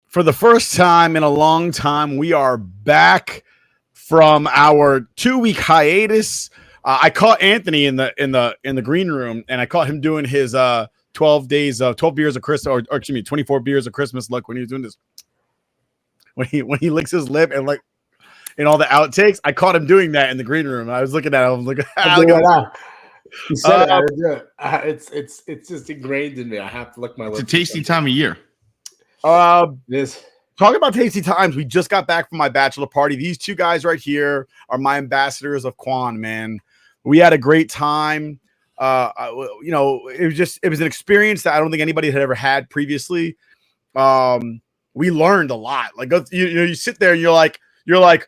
For the first time in a long time, we are back from our 2-week hiatus. I caught Anthony in the green room, and I caught him doing his 12 beers of Christmas, or excuse me, 24 beers of Christmas look when he was doing this. When he licks his lip and like in all the outtakes, I caught him doing that in the green room. I was looking at him, like, look at you said it's just ingrained in me. I have to lick my lips. It's a tasty time of year. This talking about tasty times. We just got back from my bachelor party. These two guys right here are my ambassadors of Quan, man. We had a great time. It was an experience that I don't think anybody had ever had previously. We learned a lot. Like, you sit there and you're like,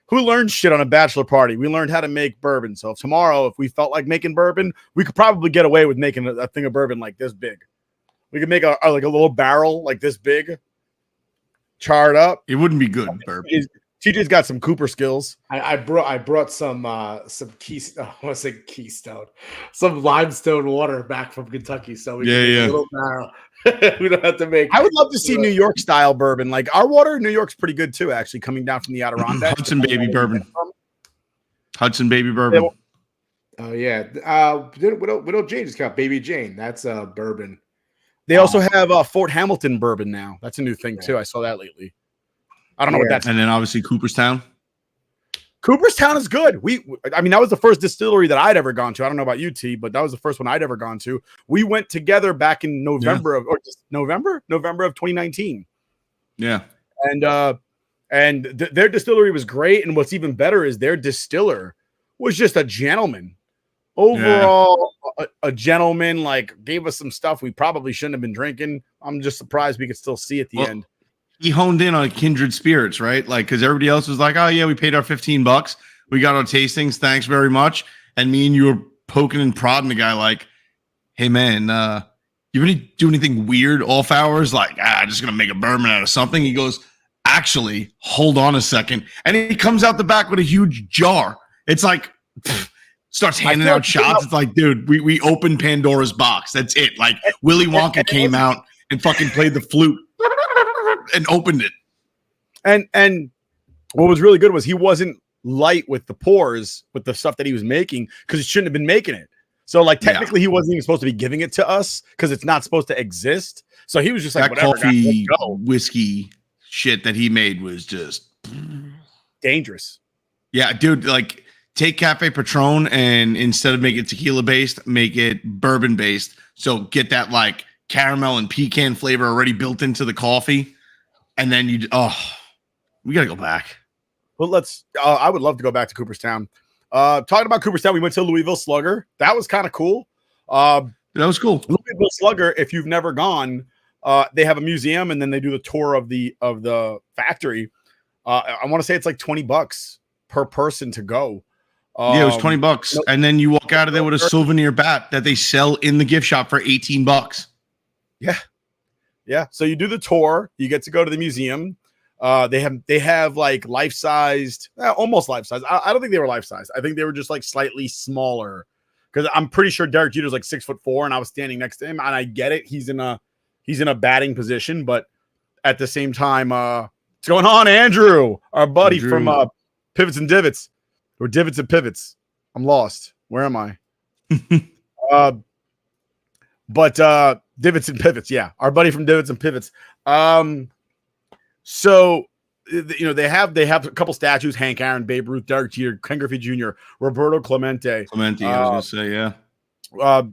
who learned shit on a bachelor party? We learned how to make bourbon. So tomorrow, if we felt like making bourbon, we could probably get away with making a thing of bourbon like this big. We could make a little barrel like this big, charred up. It wouldn't be good bourbon. TJ's got some Cooper skills. I brought some Keystone, some limestone water back from Kentucky. So we can make a little barrel. We don't have to make. I would love to see New York style bourbon. Like, our water in New York's pretty good too, actually, coming down from the Adirondacks. Hudson Baby bourbon. Hudson Baby bourbon. Oh yeah. Widow Jane just got Baby Jane. That's a bourbon. They also have Fort Hamilton bourbon now. That's a new thing too. I saw that lately. I don't know what that's. And then obviously Cooperstown. Cooperstown is good. That was the first distillery that I'd ever gone to. I don't know about you, T, but that was the first one I'd ever gone to. We went together back in November of 2019. Yeah. And their distillery was great. And what's even better is their distiller was just a gentleman. Overall, a gentleman, like, gave us some stuff we probably shouldn't have been drinking. I'm just surprised we could still see at the end. He honed in on kindred spirits, right? Like, because everybody else was like, oh yeah, we paid our $15. We got our tastings. Thanks very much. And me and you were poking and prodding the guy like, hey man, you really do anything weird off hours? Like, just going to make a bourbon out of something. He goes, actually, hold on a second. And he comes out the back with a huge jar. It's like, starts handing out shots. It's like, dude, we opened Pandora's box. That's it. Like, Willy Wonka came out and fucking played the flute and opened it. And what was really good was he wasn't light with the pours with the stuff that he was making, because he shouldn't have been making it. So, like, technically he wasn't even supposed to be giving it to us because it's not supposed to exist. So he was just like, that whatever, coffee, guys, let's go. whiskey shit that he made was just dangerous. Yeah, dude, like, take Cafe Patron and instead of make it tequila based, make it bourbon based. So get that like caramel and pecan flavor already built into the coffee. And then we got to go back. Well, I would love to go back to Cooperstown. Talking about Cooperstown, we went to Louisville Slugger. That was kind of cool. That was cool. Louisville Slugger, if you've never gone, they have a museum and then they do the tour of the factory. I want to say it's like $20 per person to go. Yeah, it was $20. And then you walk out of there with a souvenir bat that they sell in the gift shop for $18. Yeah. Yeah. So you do the tour, you get to go to the museum. They have like life-sized, almost life-sized. I don't think they were life-sized. I think they were just like slightly smaller, because I'm pretty sure Derek Jeter's like 6'4", and I was standing next to him, and I get it. He's in a batting position, but at the same time, what's going on, Andrew? Our buddy from Pivots and Divots, or Divots and Pivots. I'm lost. Where am I? But Divots and Pivots, yeah, our buddy from Divots and Pivots. So, you know, they have a couple statues: Hank Aaron, Babe Ruth, Derek Jeter, Ken Griffey Jr., Roberto Clemente. I was gonna say, yeah.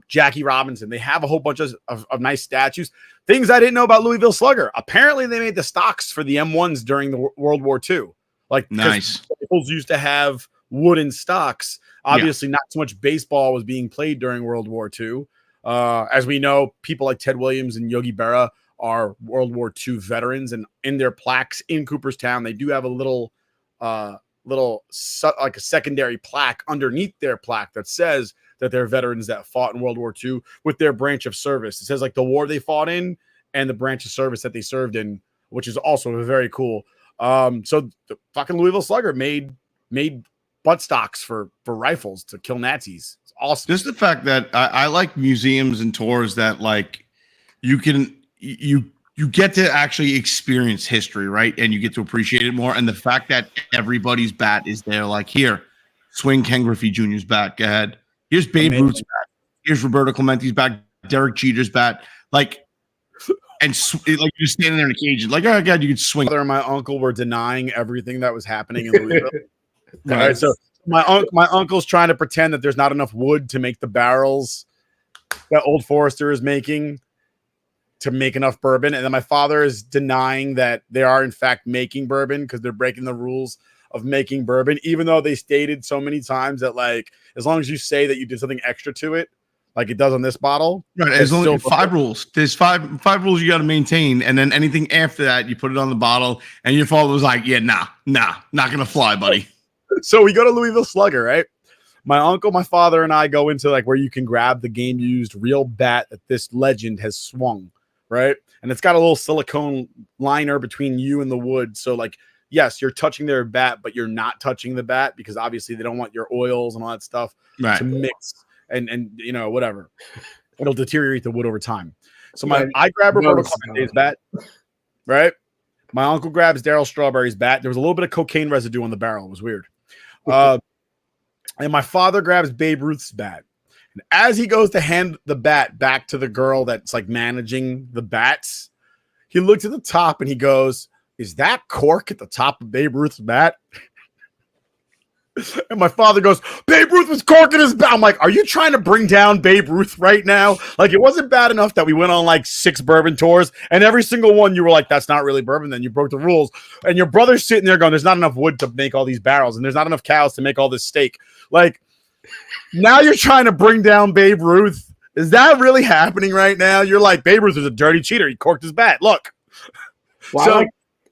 Jackie Robinson. They have a whole bunch of nice statues. Things I didn't know about Louisville Slugger. Apparently, they made the stocks for the M1s during the World War II. Like, nice. Rifles used to have wooden stocks. Obviously, not so much baseball was being played during World War II. As we know, people like Ted Williams and Yogi Berra are World War II veterans, and in their plaques in Cooperstown, they do have a little like a secondary plaque underneath their plaque that says that they're veterans that fought in World War II with their branch of service. It says like the war they fought in and the branch of service that they served in, which is also very cool. So the fucking Louisville Slugger made butt stocks for rifles to kill Nazis. It's awesome. Just the fact that I like museums and tours that like you get to actually experience history, right? And you get to appreciate it more. And the fact that everybody's bat is there, like here, swing Ken Griffey Jr.'s bat. Go ahead. Here's Babe Ruth's bat. Here's Roberto Clemente's bat. Derek Jeter's bat. Like, and like you're standing there in a cage, like, oh god, you could swing. My mother and my uncle were denying everything that was happening in Louisville. Right. So my uncle's trying to pretend that there's not enough wood to make the barrels that Old Forester is making to make enough bourbon, and then my father is denying that they are in fact making bourbon because they're breaking the rules of making bourbon, even though they stated so many times that like as long as you say that you did something extra to it, like it does on this bottle, right? As only 5 rules. There's five rules you got to maintain, and then anything after that, you put it on the bottle. And your father was like, "Yeah, nah, not gonna fly, buddy." So we go to Louisville Slugger, right? My uncle, my father, and I go into like where you can grab the game-used real bat that this legend has swung. Right. And it's got a little silicone liner between you and the wood. So like, yes, you're touching their bat, but you're not touching the bat because obviously they don't want your oils and all that stuff to mix and you know, whatever. It'll deteriorate the wood over time. So I grab Roberto Clemente's bat, right? My uncle grabs Darryl Strawberry's bat. There was a little bit of cocaine residue on the barrel. It was weird. And my father grabs Babe Ruth's bat. And as he goes to hand the bat back to the girl that's like managing the bats, he looks at the top and he goes, "Is that cork at the top of Babe Ruth's bat?" And my father goes, "Babe Ruth was corking his bat." I'm like, "Are you trying to bring down Babe Ruth right now?" Like, it wasn't bad enough that we went on like 6 bourbon tours, and every single one you were like, "That's not really bourbon." Then you broke the rules, and your brother's sitting there going, "There's not enough wood to make all these barrels, and there's not enough cows to make all this steak." Like, now you're trying to bring down Babe Ruth. Is that really happening right now? You're like, Babe Ruth is a dirty cheater. He corked his bat. Look. Well, so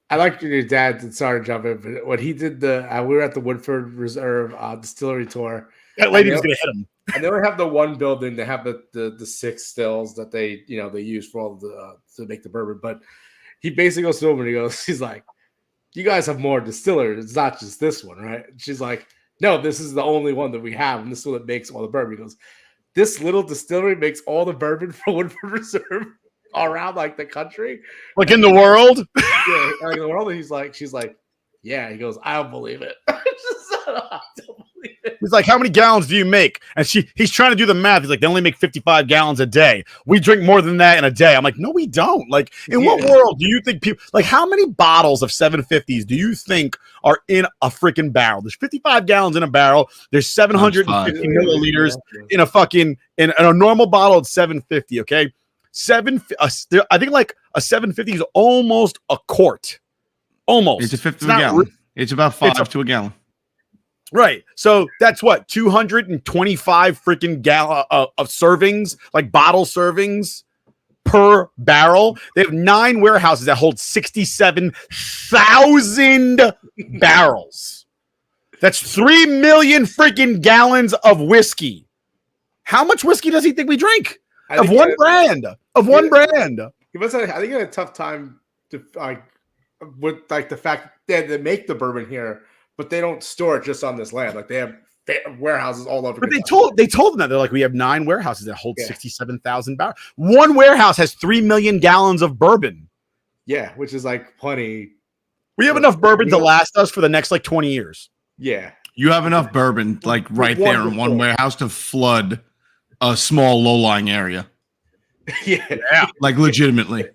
I like your dad. Sorry to jump in, but when he did we were at the Woodford Reserve distillery tour. That lady was going to hit him. And they only have the one building. They have the 6 stills that they use for all to make the bourbon. But he basically goes to him and he's like, "You guys have more distillers. It's not just this one, right?" And she's like, "No, this is the only one that we have, and this is what makes all the bourbon." He goes, "This little distillery makes all the bourbon for Woodford Reserve all around like the country, like in the world." Yeah, like in the world. And she's like, "Yeah." He goes, "I don't believe it." I don't believe it. He's like, "How many gallons do you make?" And he's trying to do the math. He's like, "They only make 55 gallons a day. We drink more than that in a day." I'm like, "No, we don't." Like, in what world do you think people like? How many bottles of 750s do you think are in a freaking barrel? There's 55 gallons in a barrel. There's 750 milliliters in a fucking in a normal bottle of 750. Okay, I think like a 750 is almost a quart. Almost. It's a fifth of a gallon. It's about 5 to a gallon. Right. So that's what 225 freaking gallon of servings, like bottle servings per barrel. They have 9 warehouses that hold 67,000 barrels. That's 3 million freaking gallons of whiskey. How much whiskey does he think we drink? Of one brand. He must have, I think he had a tough time to with like the fact that they make the bourbon here, but they don't store it just on this land. Like they have warehouses all over. But they told them that they're like, we have 9 warehouses that hold 67,000 barrels. One warehouse has 3 million gallons of bourbon. Yeah, which is like plenty. We have enough bourbon to last us for the next like 20 years. Yeah, you have enough bourbon like right there in one warehouse to flood a small low-lying area. Yeah, like legitimately.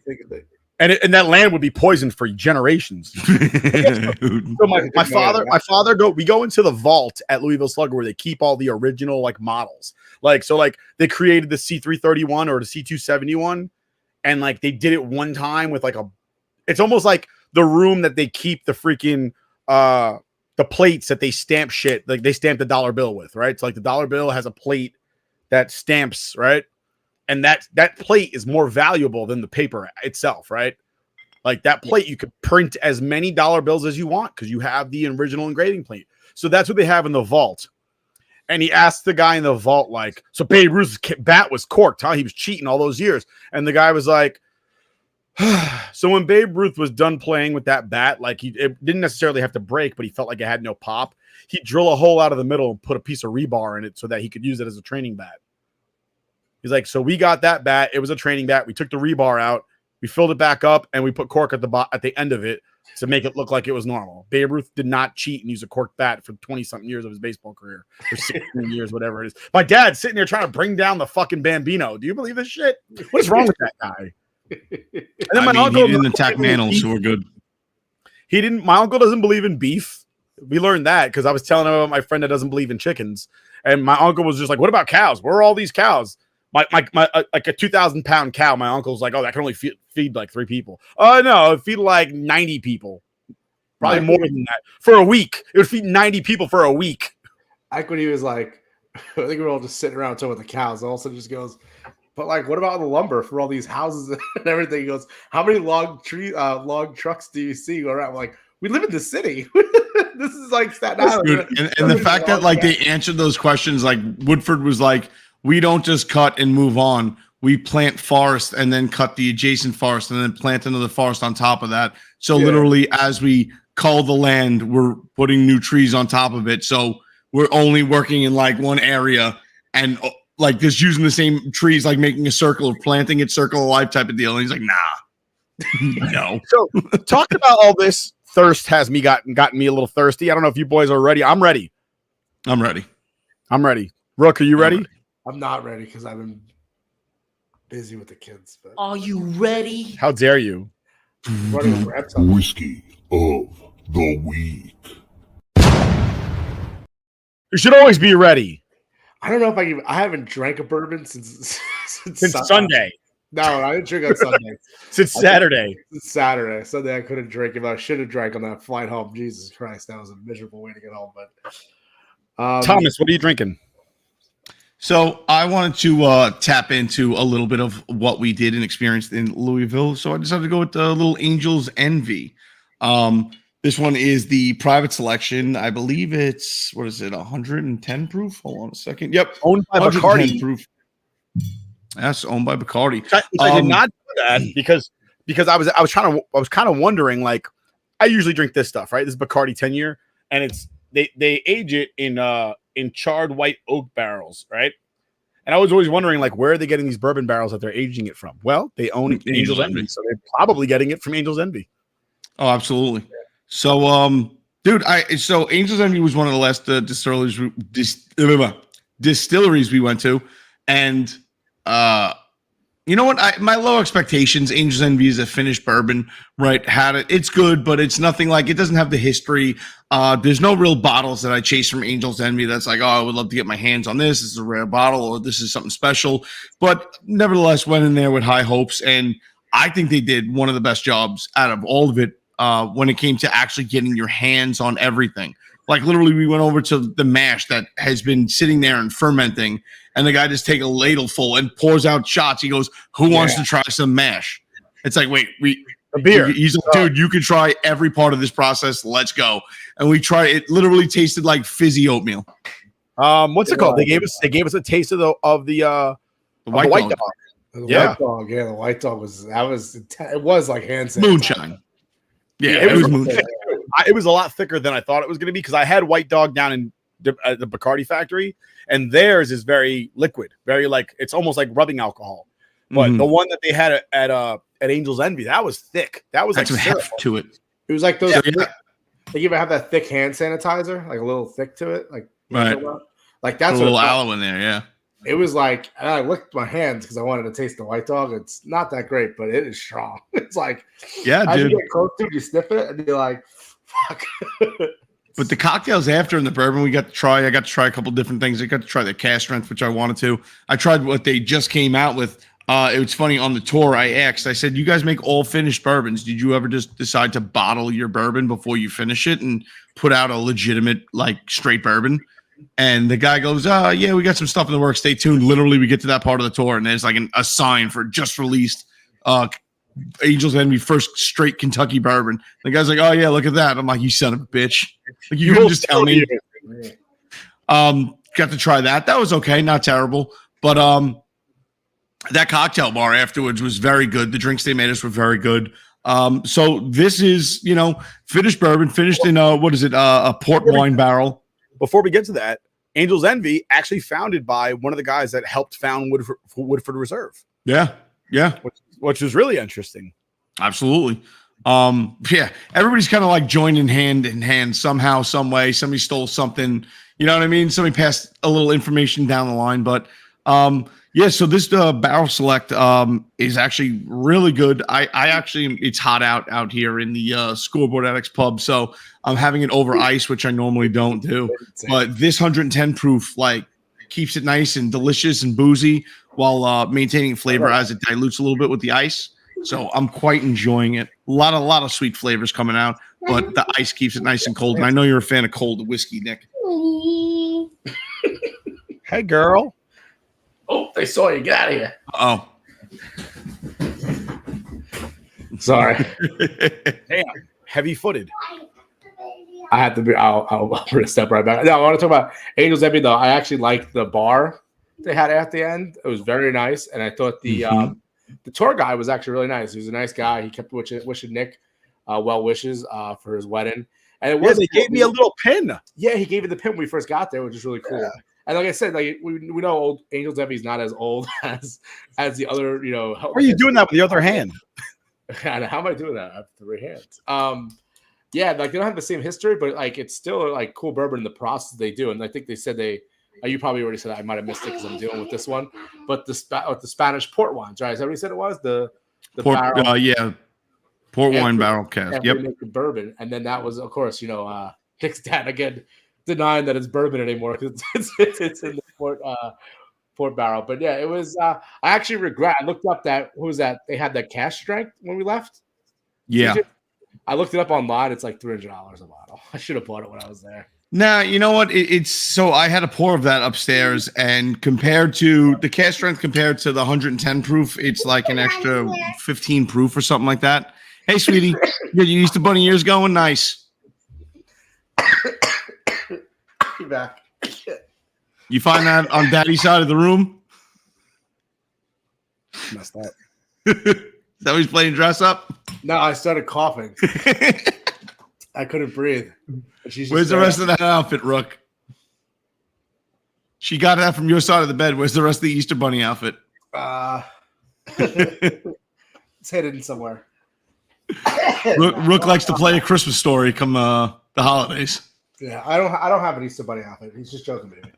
and that land would be poisoned for generations. So my father we go into the vault at Louisville Slugger where they keep all the original like models. Like they created the C331 or the C271, and like they did it one time with like it's almost like the room that they keep the freaking the plates that they stamp shit, like they stamp the dollar bill with, right? It's like the dollar bill has a plate that stamps, right? And that plate is more valuable than the paper itself, right? Like that plate, you could print as many dollar bills as you want because you have the original engraving plate. So that's what they have in the vault. And he asked the guy in the vault, like, so Babe Ruth's bat was corked, huh? He was cheating all those years. And the guy was like, so when Babe Ruth was done playing with that bat, like it didn't necessarily have to break, but he felt like it had no pop. He'd drill a hole out of the middle and put a piece of rebar in it so that he could use it as a training bat. He's like, so we got that bat. It was a training bat. We took the rebar out, we filled it back up, and we put cork at the end of it to make it look like it was normal. Babe Ruth did not cheat and use a cork bat for 20-something years of his baseball career, or 16 years, whatever it is. My dad's sitting there trying to bring down the fucking Bambino. Do you believe this shit? What is wrong with that guy? And then my uncle he didn't attack Mantle, so we're good. He didn't. My uncle doesn't believe in beef. We learned that because I was telling him about my friend that doesn't believe in chickens, and my uncle was just like, "What about cows? Where are all these cows?" My like a 2,000-pound cow. My uncle's like, "Oh, that can only feed like 3 people." Oh no, it feed like 90 people, probably more than that for a week. It would feed 90 people for a week. Like when he was like, I think we were all just sitting around talking with the cows. And all of a sudden, just goes, "But like, what about the lumber for all these houses and everything?" He goes, "How many log trucks do you see go around?" I'm like, we live in the city. This is like Staten Island. And the fact that like they answered those questions, like Woodford was like, we don't just cut and move on. We plant forest and then cut the adjacent forest and then plant another forest on top of that. So literally, as we cull the land, we're putting new trees on top of it. So we're only working in like one area and like just using the same trees, like making a circle of planting it, circle of life type of deal. And he's like, nah, no. So talking about all this thirst has me gotten me a little thirsty. I don't know if you boys are ready. I'm ready. I'm ready. Rook, are you ready? I'm not ready because I've been busy with the kids. But Are you ready? How dare you? Whiskey of the week. You should always be ready. I don't know if I haven't drank a bourbon since Sunday. No, I didn't drink on Sunday. Since Saturday. Saturday. Sunday I couldn't drink. If I should have drank on that flight home, Jesus Christ, that was a miserable way to get home. But Thomas, what are you drinking? So I wanted to tap into a little bit of what we did and experienced in Louisville. So I decided to go with the little Angel's Envy. This one is the private selection. I believe it's, 110 proof? Hold on a second. Yep. Owned by Bacardi. Proof. That's owned by Bacardi. I did not do that because I was kind of wondering, like, I usually drink this stuff, right? This is Bacardi 10-year, and it's they age it in charred white oak barrels, right? And I was always wondering, like, where are they getting these bourbon barrels that they're aging it from? Well, they own Angel's Envy, so they're probably getting it from Angel's Envy. Oh, absolutely. So, dude, so Angel's Envy was one of the last distilleries we went to, and you know what? My low expectations. Angel's Envy is a finished bourbon, right? It's good, but it's nothing like, it doesn't have the history. There's no real bottles that I chase from Angel's Envy that's like, oh, I would love to get my hands on this. This is a rare bottle, or this is something special. But nevertheless, went in there with high hopes, and I think they did one of the best jobs out of all of it when it came to actually getting your hands on everything. Like literally, we went over to the mash that has been sitting there and fermenting, and the guy just take a ladle full and pours out shots. He goes, "Who wants to try some mash?" It's like, wait, a beer. He's like, dude, you can try every part of this process. Let's go. And we tried. It literally tasted like fizzy oatmeal. What's it called? They gave us a taste of the white dog. The white dog was like hand sanitizer. Moonshine. Yeah, it was moonshine. It was a lot thicker than I thought it was going to be because I had White Dog down in the Bacardi factory, and theirs is very liquid, very like it's almost like rubbing alcohol. But the one that they had at Angel's Envy, that was thick. That was like some heft to it. It was like those. Like you ever have that thick hand sanitizer, like a little thick to it, like right. Like that's a little aloe in there, yeah. it was like, and I licked my hands because I wanted to taste the White Dog. It's not that great, but it is strong. It's like, Yeah, as dude. you get close to it, you sniff it, and you're like, fuck. But the cocktails after and the bourbon we got to try. I got to try a couple different things. I got to try the cask strength, which I wanted to. I tried what they just came out with. It was funny on the tour. I asked, I said, "You guys make all finished bourbons. Did you ever just decide to bottle your bourbon before you finish it and put out a legitimate, like, straight bourbon?" And the guy goes, yeah, we got some stuff in the works. Stay tuned. Literally, we get to that part of the tour, and there's like a sign for just released Angels Envy first straight Kentucky bourbon. The guy's like, "Oh yeah, look at that." I'm like, "You son of a bitch! Like, you couldn't just tell me." Got to try that. That was okay, not terrible. But that cocktail bar afterwards was very good. The drinks they made us were very good. So this is, finished bourbon, finished in what is it? A port wine barrel. Before we get to that, Angels Envy actually founded by one of the guys that helped found Woodford Reserve. Yeah. Which was really interesting. Absolutely. Yeah, everybody's kind of like joining hand in hand somehow, some way. Somebody stole something, you know what I mean? Somebody passed a little information down the line, but yeah, so this barrel select is actually really good. I actually, it's hot out here in the Scoreboard Addicts pub, so I'm having it over ice, which I normally don't do. But this 110 proof, like, keeps it nice and delicious and boozy while maintaining flavor as it dilutes a little bit with the ice. So I'm quite enjoying it. A lot of sweet flavors coming out, but the ice keeps it nice and cold. And I know you're a fan of cold whiskey, Nick. Hey, girl. Oh, they saw you. Get out of here. Oh, sorry. Damn, heavy-footed. I have to be. I'll step right back. No, I want to talk about Angels Envy though. I actually liked the bar they had at the end. It was very nice, and I thought the tour guy was actually really nice. He was a nice guy. He kept wishing Nick well wishes for his wedding. And it was they gave me a little pin. Yeah, he gave me the pin when we first got there, which is really cool. Yeah. And like I said, like we know old Angels Envy is not as old as the other. How are you doing that with the other hand? How am I doing that? I have 3 hands. Yeah, like they don't have the same history, but like it's still like cool bourbon in the process they do. And I think they said you probably already said that. I might have missed it because I'm dealing with this one. But the Spanish port wines, right? Is that what you said it was? The port, barrel, port wine barrel cask. Yep. Make the bourbon, and then that was, of course, Nick's dad again denying that it's bourbon anymore because it's in the port barrel. But yeah, it was. I actually regret. I looked up they had that cask strength when we left. Yeah. I looked it up online. It's like $300 a bottle. I should have bought it when I was there. Nah, you know what? It's so I had a pour of that upstairs, and compared to the cask strength, compared to the 110 proof, it's like an extra 15 proof or something like that. Hey, sweetie, you Easter Bunny ears going? Nice. You back? You find that on Daddy's side of the room? Messed up. Is that what he's playing dress up? No, I started coughing. I couldn't breathe. Where's the rest of that outfit, Rook? She got that from your side of the bed. Where's the rest of the Easter Bunny outfit? It's hidden somewhere. Rook likes to play A Christmas Story come the holidays. Yeah, I don't have an Easter Bunny outfit. He's just joking with me.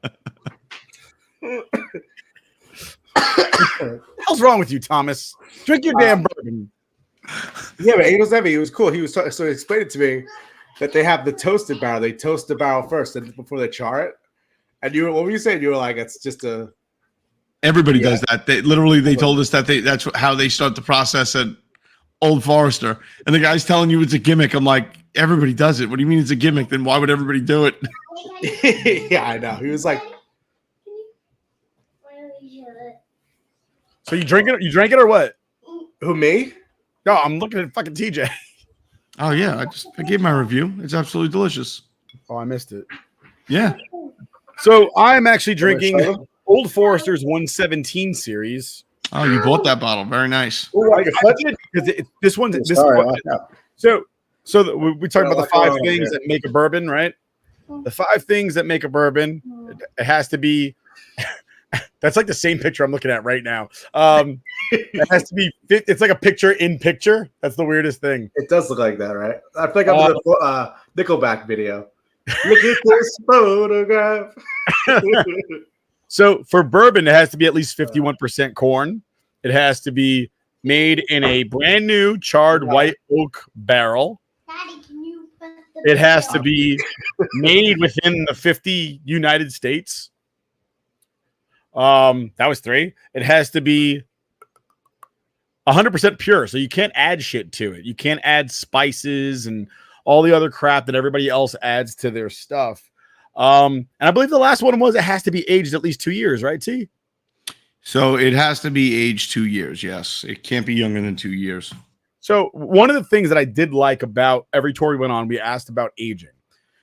What the hell's wrong with you, Thomas? Drink your damn bourbon. Yeah, but Angels Envy, it was cool. He was so he explained it to me that they have the toasted barrel. They toast the barrel first and before they char it. And what were you saying? You were like, it's just a. Everybody does that. They told us that that's how they start the process at Old Forester. And the guy's telling you it's a gimmick. I'm like, everybody does it. What do you mean it's a gimmick? Then why would everybody do it? Yeah, I know. He was like. So you drink it? You drank it or what? Who, me? No, I'm looking at fucking TJ. Oh yeah, I gave my review. It's absolutely delicious. Oh, I missed it. Yeah. So I'm actually drinking Old Forester's 117 series. Oh, you bought that bottle. Very nice. I did because this one. This sorry, one. So we talked about the 5 things that make a bourbon, right? The 5 things that make a bourbon. It has to be. That's like the same picture I'm looking at right now. It has to be. It's like a picture in picture. That's the weirdest thing. It does look like that, right? I feel like I'm in the Nickelback video. Look at this photograph. So for bourbon, it has to be at least 51% corn. It has to be made in a brand new charred white oak barrel. Daddy, can you put the It has to be made within the 50 United States. That was 3. It has to be 100% pure, so you can't add shit to it. You can't add spices and all the other crap that everybody else adds to their stuff. And I believe the last one was it has to be aged at least 2 years, right, T? So it has to be aged 2 years. Yes, it can't be younger than 2 years. So one of the things that I did like about every tour we went on, we asked about aging.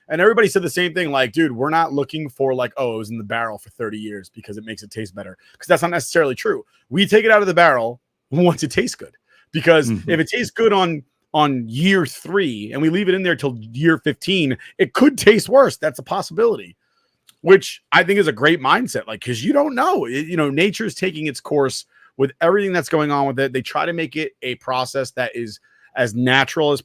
And everybody said the same thing, like, dude, we're not looking for like, oh, it was in the barrel for 30 years because it makes it taste better. Because that's not necessarily true. We take it out of the barrel once it tastes good. Because if it tastes good on year 3 and we leave it in there till year 15, it could taste worse. That's a possibility, which I think is a great mindset. Like, because you don't know, nature's taking its course with everything that's going on with it. They try to make it a process that is as natural as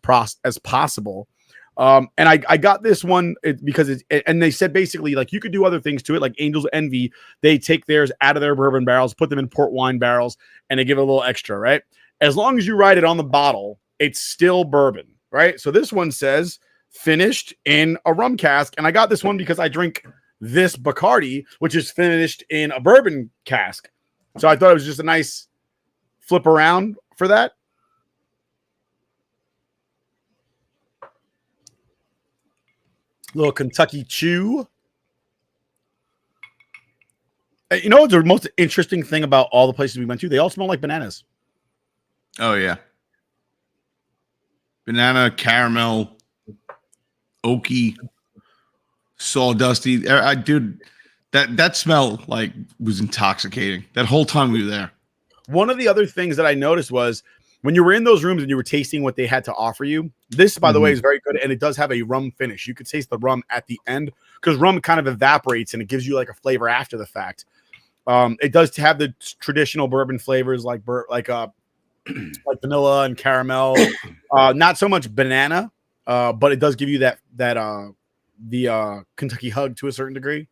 possible. And I got this one because and they said basically like you could do other things to it, like Angel's Envy. They take theirs out of their bourbon barrels, put them in port wine barrels, and they give it a little extra, right? As long as you write it on the bottle, it's still bourbon, right? So this one says finished in a rum cask, and I got this one because I drink this Bacardi, which is finished in a bourbon cask. So I thought it was just a nice flip around for that. Little Kentucky Chew. You know what's the most interesting thing about all the places we went to? They all smell like bananas. Oh yeah, banana, caramel, oaky, sawdusty. Dude, that smell like was intoxicating. That whole time we were there. One of the other things that I noticed was when you were in those rooms and you were tasting what they had to offer you, this, by the way, is very good. And it does have a rum finish. You could taste the rum at the end because rum kind of evaporates and it gives you like a flavor after the fact. It does have the traditional bourbon flavors like like vanilla and caramel. Not so much banana, but it does give you the Kentucky hug to a certain degree.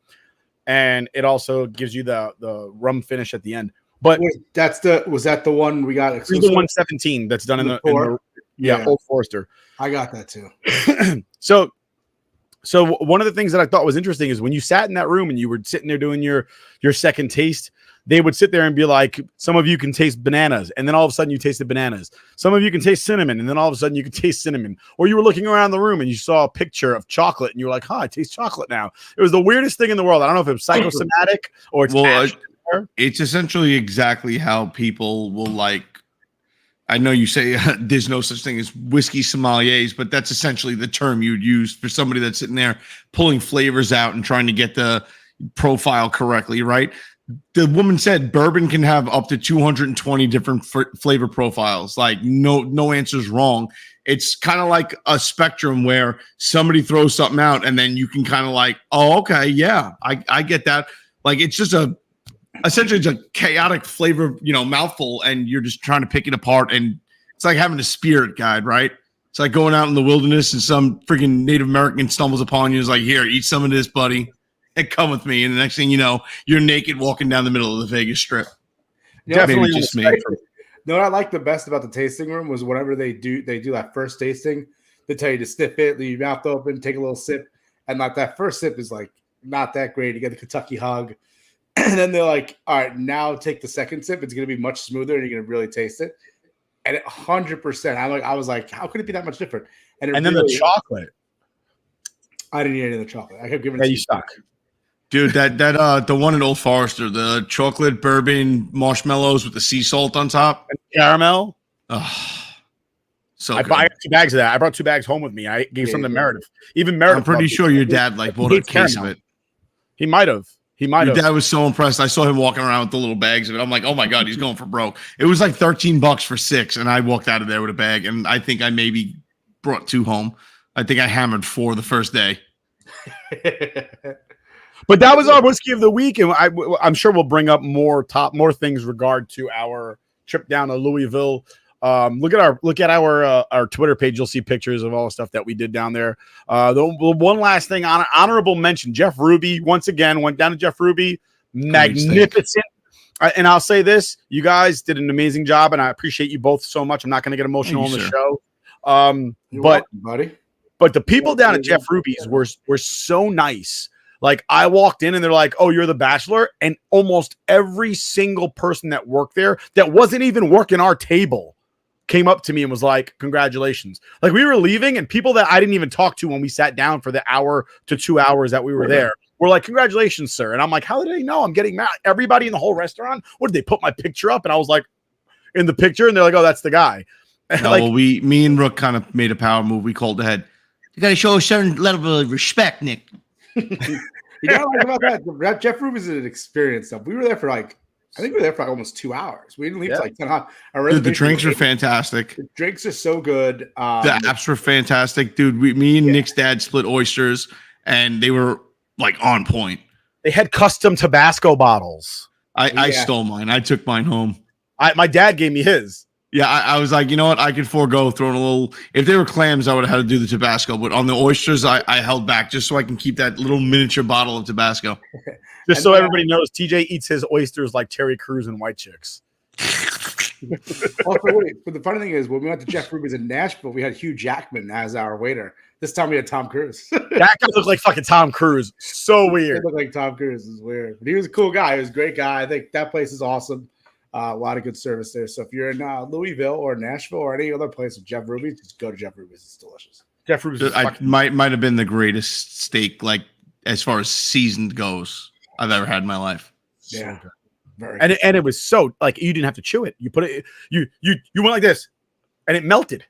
And it also gives you the rum finish at the end. But was that the one we got? Here's the 117 that's done in the Old Forester. I got that too. So one of the things that I thought was interesting is when you sat in that room and you were sitting there doing your second taste, they would sit there and be like, some of you can taste bananas, and then all of a sudden you tasted bananas. Some of you can taste cinnamon, and then all of a sudden you can taste cinnamon. Or you were looking around the room and you saw a picture of chocolate, and you were like, I taste chocolate now. It was the weirdest thing in the world. I don't know if it was psychosomatic or it's essentially exactly how people will like. I know you say there's no such thing as whiskey sommeliers, but that's essentially the term you'd use for somebody that's sitting there pulling flavors out and trying to get the profile correctly, right? The woman said bourbon can have up to 220 different flavor profiles. Like no answer's wrong. It's kind of like a spectrum where somebody throws something out and then you can kind of like, oh, okay, yeah, I get that. Like it's just essentially it's a chaotic flavor, mouthful, and you're just trying to pick it apart. And it's like having a spirit guide, right? It's like going out in the wilderness and some freaking Native American stumbles upon you and is like, here, eat some of this, buddy, and come with me. And the next thing you know, you're naked walking down the middle of the Vegas Strip. Definitely just me. No, what I like the best about the tasting room was whenever they do that first tasting, they tell you to sniff it, leave your mouth open, take a little sip. And like that first sip is like not that great. You get the Kentucky hug. And then they're like, all right, now take the second sip. It's going to be much smoother and you're going to really taste it. And 100%. I was like, how could it be that much different? And then the chocolate. I didn't eat any of the chocolate. I kept giving it to you. You suck. Dude, that the one in Old Forester, the chocolate bourbon marshmallows with the sea salt on top. And caramel. Oh, I got 2 bags of that. I brought 2 bags home with me. I gave some to Meredith. Even Meredith. I'm pretty sure your dad bought a case of it. He might have. Your dad was so impressed. I saw him walking around with the little bags of it. I'm like, oh my God, he's going for broke. It was like $13 for 6. And I walked out of there with a bag. And I think I maybe brought 2 home. I think I hammered 4 the first day. But that was our whiskey of the week. And I'm sure we'll bring up more things regard to our trip down to Louisville. Look at our Twitter page. You'll see pictures of all the stuff that we did down there. The one last thing, honorable mention, Jeff Ruby once again went down to Jeff Ruby, magnificent. And I'll say this: you guys did an amazing job, and I appreciate you both so much. I'm not going to get emotional on the show, You're welcome, buddy. But the people down at Jeff Ruby's were so nice. Like I walked in and they're like, "Oh, you're the Bachelor," and almost every single person that worked there that wasn't even working our table came up to me and was like, "Congratulations!" Like we were leaving, and people that I didn't even talk to when we sat down for the hour to 2 hours that we were there were like, "Congratulations, sir!" And I'm like, "How did they know I'm getting married?" Everybody in the whole restaurant, what did they put my picture up? And I was like, in the picture, and they're like, "Oh, that's the guy." And no, well, me and Rook kind of made a power move. We called ahead. You got to show a certain level of respect, Nick. You gotta like about that. Jeff Ruby's an experience stuff. We were there for I think we were there for almost 2 hours. We didn't leave till like 10 o'clock. Dude, the drinks are fantastic. The drinks are so good. The apps were fantastic, dude. Me and Nick's dad split oysters, and they were like on point. They had custom Tabasco bottles. I stole mine. I took mine home. My dad gave me his. Yeah, I was like, you know what? I could forego throwing a little. If they were clams, I would have had to do the Tabasco. But on the oysters, I held back just so I can keep that little miniature bottle of Tabasco. Just so everybody knows, TJ eats his oysters like Terry Crews and White Chicks. Also, but the funny thing is, when we went to Jeff Ruby's in Nashville, we had Hugh Jackman as our waiter. This time we had Tom Cruise. That guy looked like fucking Tom Cruise. So weird. He looked like Tom Cruise. Is weird. But he was a cool guy. He was a great guy. I think that place is awesome. A lot of good service there. So if you're in Louisville or Nashville or any other place with Jeff Ruby's, just go to Jeff Ruby's. It's delicious. Jeff Ruby's might have been the greatest steak, like as far as seasoned goes, I've ever had in my life. Yeah, and it was so like you didn't have to chew it. You put it, you went like this, and it melted.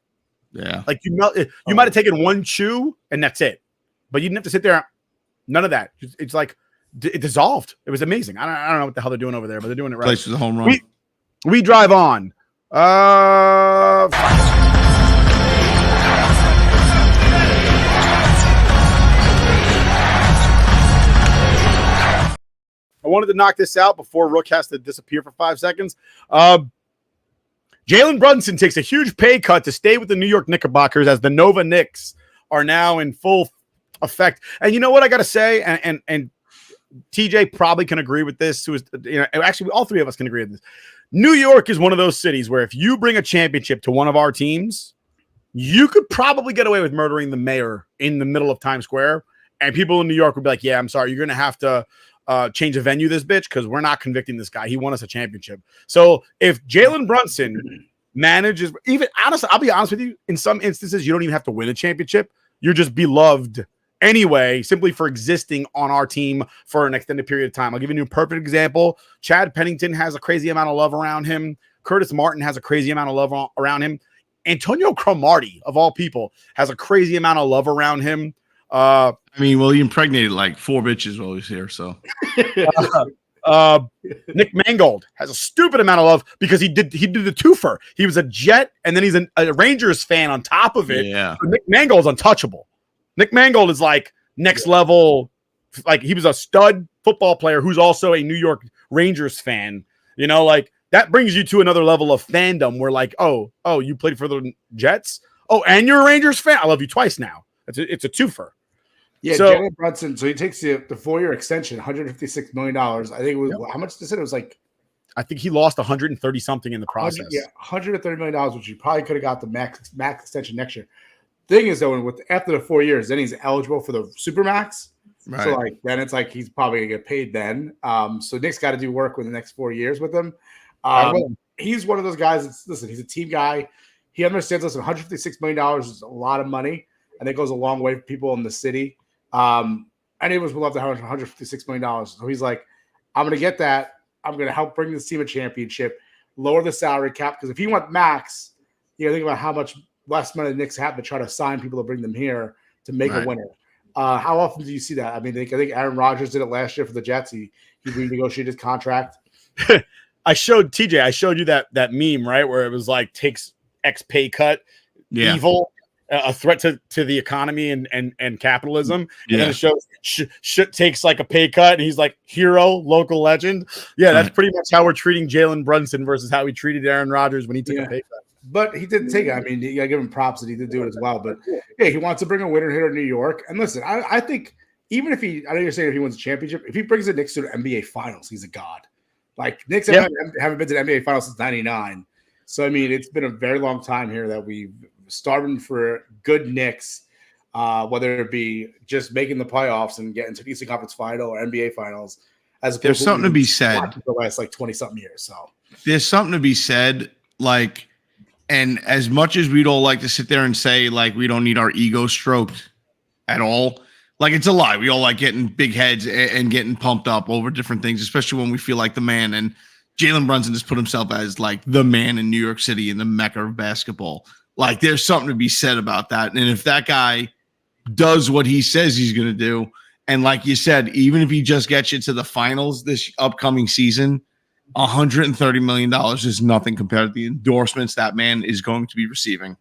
Yeah, like you might have taken one chew and that's it, but you didn't have to sit there. None of that. It's like it dissolved. It was amazing. I don't know what the hell they're doing over there, but they're doing it right. Place was a home run. We drive on. I wanted to knock this out before Rook has to disappear for 5 seconds. Jalen Brunson takes a huge pay cut to stay with the New York Knickerbockers as the Nova Knicks are now in full effect. And you know what I got to say? And TJ probably can agree with this. Actually, all three of us can agree with this. New York is one of those cities where if you bring a championship to one of our teams, you could probably get away with murdering the mayor in the middle of Times Square. And people in New York would be like, yeah, I'm sorry, you're going to have to change the venue this bitch because we're not convicting this guy. He won us a championship. So if Jalen Brunson manages, even honestly, I'll be honest with you, in some instances, you don't even have to win a championship. You're just beloved anyway, simply for existing on our team for an extended period of time. I'll give you a perfect example. Chad Pennington has a crazy amount of love around him. Curtis Martin has a crazy amount of love around him. Antonio Cromartie, of all people, has a crazy amount of love around him. I mean, well, he impregnated like 4 bitches while he was here. So Nick Mangold has a stupid amount of love because he did the twofer. He was a Jet, and then he's a Rangers fan on top of it. Yeah, so Nick Mangold's untouchable. Nick Mangold is like next level. Like he was a stud football player who's also a New York Rangers fan. You know, like that brings you to another level of fandom where like, oh, you played for the Jets. Oh, and you're a Rangers fan. I love you twice now. It's a twofer. Yeah, so, Jalen Brunson. So he takes the 4-year extension, $156 million. I think it was how much they said it was like. I think he lost 130 something in the process. Yeah, $130 million, which he probably could have got the max extension next year. Thing is, though, after the 4 years, then he's eligible for the Supermax. Right. So like then it's like he's probably gonna get paid then. So Nick's got to do work with the next 4 years with him. He's one of those guys. Listen, he's a team guy. He understands. Listen, $156 million is a lot of money, and it goes a long way for people in the city. Anyone would love to have $156 million. So he's like, I'm gonna get that. I'm gonna help bring this team a championship, lower the salary cap because if you want max, think about how much less money the Knicks have to try to sign people to bring them here to make a winner. How often do you see that? I mean, I think Aaron Rodgers did it last year for the Jets. He renegotiated his contract. I showed you that meme, right? Where it was like takes X pay cut, evil, a threat to the economy and capitalism. And then it shows shit takes like a pay cut and he's like hero, local legend. Yeah, that's pretty much how we're treating Jalen Brunson versus how we treated Aaron Rodgers when he took a pay cut. But he didn't take it. I mean, you got to give him props that he did do it as well. But yeah, he wants to bring a winner here in New York. And listen, I think even if I know you're saying if he wins a championship, if he brings the Knicks to the NBA Finals, he's a god. Like Knicks haven't been to the NBA Finals since '99. So I mean, it's been a very long time here that we've starving for good Knicks, whether it be just making the playoffs and getting to the Eastern Conference Final or NBA Finals. There's something to be said for the last like 20-something years. So there's something to be said, like, and as much as we don't like to sit there and say like we don't need our ego stroked at all, like it's a lie. We all like getting big heads and getting pumped up over different things, especially when we feel like the man. And Jalen Brunson just put himself as like the man in New York City in the mecca of basketball. Like there's something to be said about that. And if that guy does what he says he's going to do, and like you said, even if he just gets you to the finals this upcoming season, $130 million is nothing compared to the endorsements that man is going to be receiving.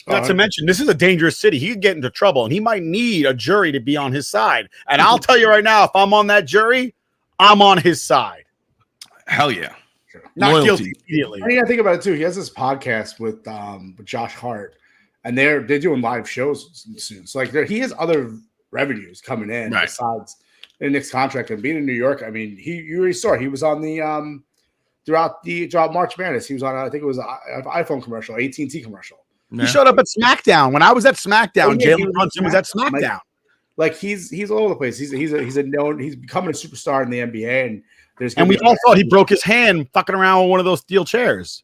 Not to mention, this is a dangerous city. He could get into trouble, and he might need a jury to be on his side. And I'll tell you right now, if I'm on that jury, I'm on his side. Hell yeah. Not Loyalty. guilty immediately. I mean, I think about it too. He has this podcast with Josh Hart, and they're doing live shows soon. So like he has other revenues coming in besides the Knicks contract and being in New York. I mean, you already saw he was on the throughout March Madness. He was on I think it was an iPhone commercial, AT&T commercial. He showed up at SmackDown. When I was at SmackDown, Jalen Brunson was at SmackDown. Like he's all over the place. He's becoming a superstar in the NBA, and we all thought he broke his hand fucking around with one of those steel chairs.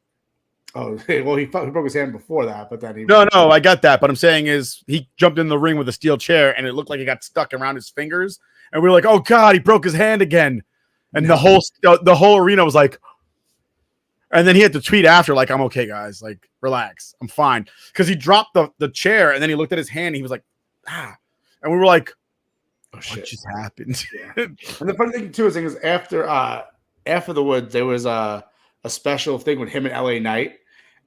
Oh well, he broke his hand before that, but then no, I got that. But I'm saying is he jumped in the ring with a steel chair, and it looked like it got stuck around his fingers, and we were like, oh god, he broke his hand again, and the whole arena was like. And then he had to tweet after, like, I'm okay, guys. Like, relax. I'm fine. Because he dropped the chair, and then he looked at his hand, and he was like, ah. And we were like, oh, shit. What just happened? Yeah. And the funny thing, too, is after the Woods, there was a special thing with him and LA Knight.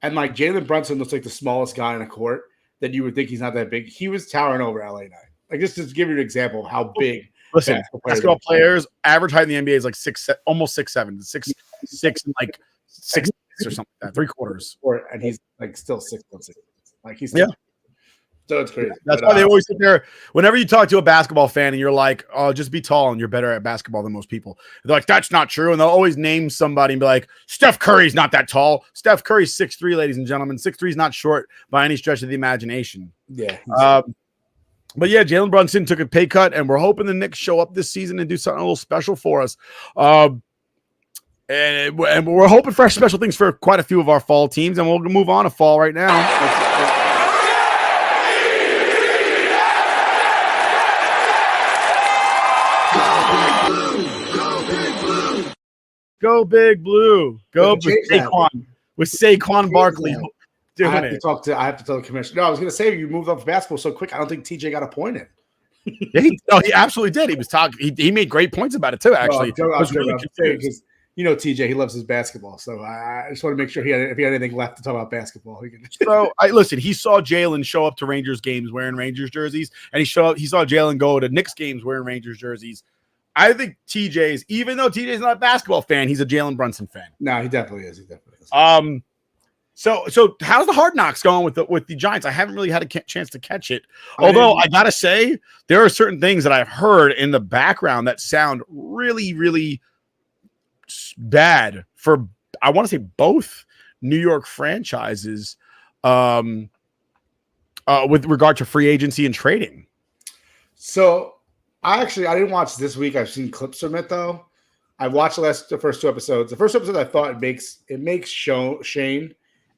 And, like, Jalen Brunson looks like the smallest guy in the court that you would think he's not that big. He was towering over LA Knight. Like, just to give you an example of how big Listen, basketball players, average height in the NBA is like almost 6'7", 6'6", and like 6 or something like that, 3/4. And he's like still 6'6". Like he's so it's crazy. That's why they always sit there. Whenever you talk to a basketball fan and you're like, "Oh, just be tall and you're better at basketball than most people," they're like, "That's not true." And they'll always name somebody and be like, "Steph Curry's not that tall." Steph Curry's 6'3", ladies and gentlemen. 6'3" is not short by any stretch of the imagination. Yeah. But yeah, Jalen Brunson took a pay cut, and we're hoping the Knicks show up this season and do something a little special for us. And we're hoping for special things for quite a few of our fall teams, and we'll move on to fall right now. Go Big Blue. Go with Saquon Barkley. I have to tell the commissioner. No, I was going to say you moved up basketball so quick. I don't think TJ got appointed. Yeah, he absolutely did. He was talking. He made great points about it too. Actually, I was really confused because TJ, he loves his basketball. So I just want to make sure if he had anything left to talk about basketball. So listen. He saw Jalen show up to Rangers games wearing Rangers jerseys, and he saw Jalen go to Knicks games wearing Rangers jerseys. I think TJ's, even though TJ's not a basketball fan, he's a Jalen Brunson fan. No, he definitely is. So how's the Hard Knocks going with the Giants? I haven't really had a chance to catch it. Although I gotta say, there are certain things that I've heard in the background that sound really, really bad for, I want to say, both New York franchises with regard to free agency and trading. So I didn't watch this week. I've seen clips from it though. I watched the first two episodes. The first episode I thought it makes Shane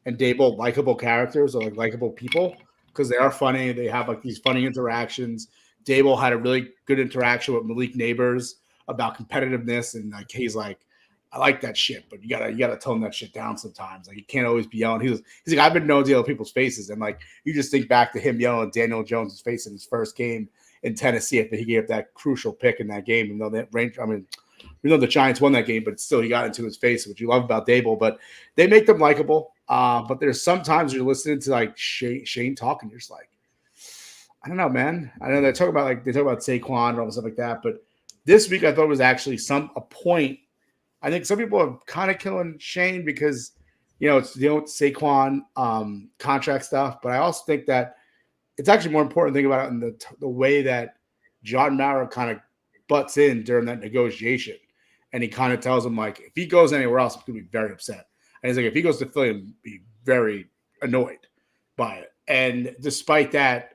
and Dable likable characters or like likable people because they are funny. They have like these funny interactions. Dable had a really good interaction with Malik Neighbors about competitiveness, and like he's like, I like that shit, but you gotta tone that shit down sometimes. Like you can't always be yelling. He's like, I've been known to yell at people's faces, and like you just think back to him yelling at Daniel Jones' face in his first game in Tennessee after he gave up that crucial pick in that game. We know the Giants won that game, but still he got into his face, which you love about Dable. But they make them likable. But there's sometimes you're listening to like Shane talking, you're just like, I don't know, man. I know they talk about Saquon and all the stuff like that. But this week I thought it was actually a point. I think some people are kind of killing Shane because it's Saquon contract stuff. But I also think that it's actually more important to think about it in the way that John Mara kind of butts in during that negotiation. And he kind of tells him, like, if he goes anywhere else, he's going to be very upset. And he's like, if he goes to Philly, he'll be very annoyed by it. And despite that,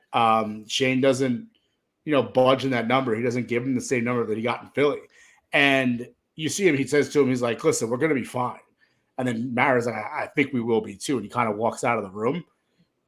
Shane doesn't, budge in that number. He doesn't give him the same number that he got in Philly. And you see him, he says to him, he's like, listen, we're going to be fine. And then Mara's like, I think we will be too. And he kind of walks out of the room.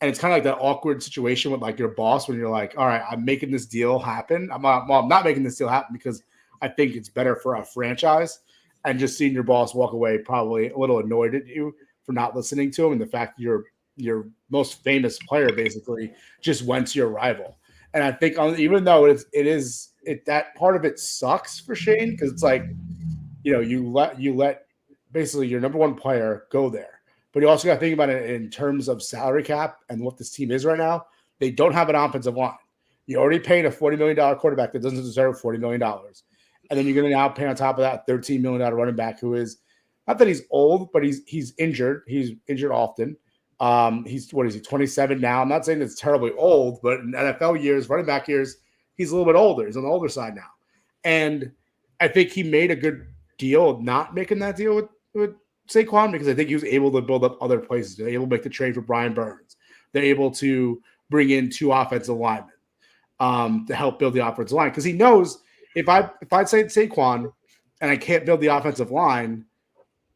And it's kind of like that awkward situation with like your boss when you're like, all right, I'm making this deal happen. I'm not making this deal happen because I think it's better for our franchise. And just seeing your boss walk away, probably a little annoyed at you for not listening to him. And the fact that your most famous player basically just went to your rival. And I think even though that part of it sucks for Shane, because it's like, you let basically your number one player go there. But you also got to think about it in terms of salary cap and what this team is right now. They don't have an offensive line. You already paid a $40 million quarterback that doesn't deserve $40 million. And then you're going to now pay on top of that $13 million running back who is, not that he's old, but he's injured. He's injured often. He's 27 now. I'm not saying it's terribly old, but in NFL years, running back years, he's a little bit older. He's on the older side now. And I think he made a good deal not making that deal with Saquon, because I think he was able to build up other places. They're able to make the trade for Brian Burns. They're able to bring in 2 offensive linemen to help build the offensive line, because he knows if I say Saquon and I can't build the offensive line,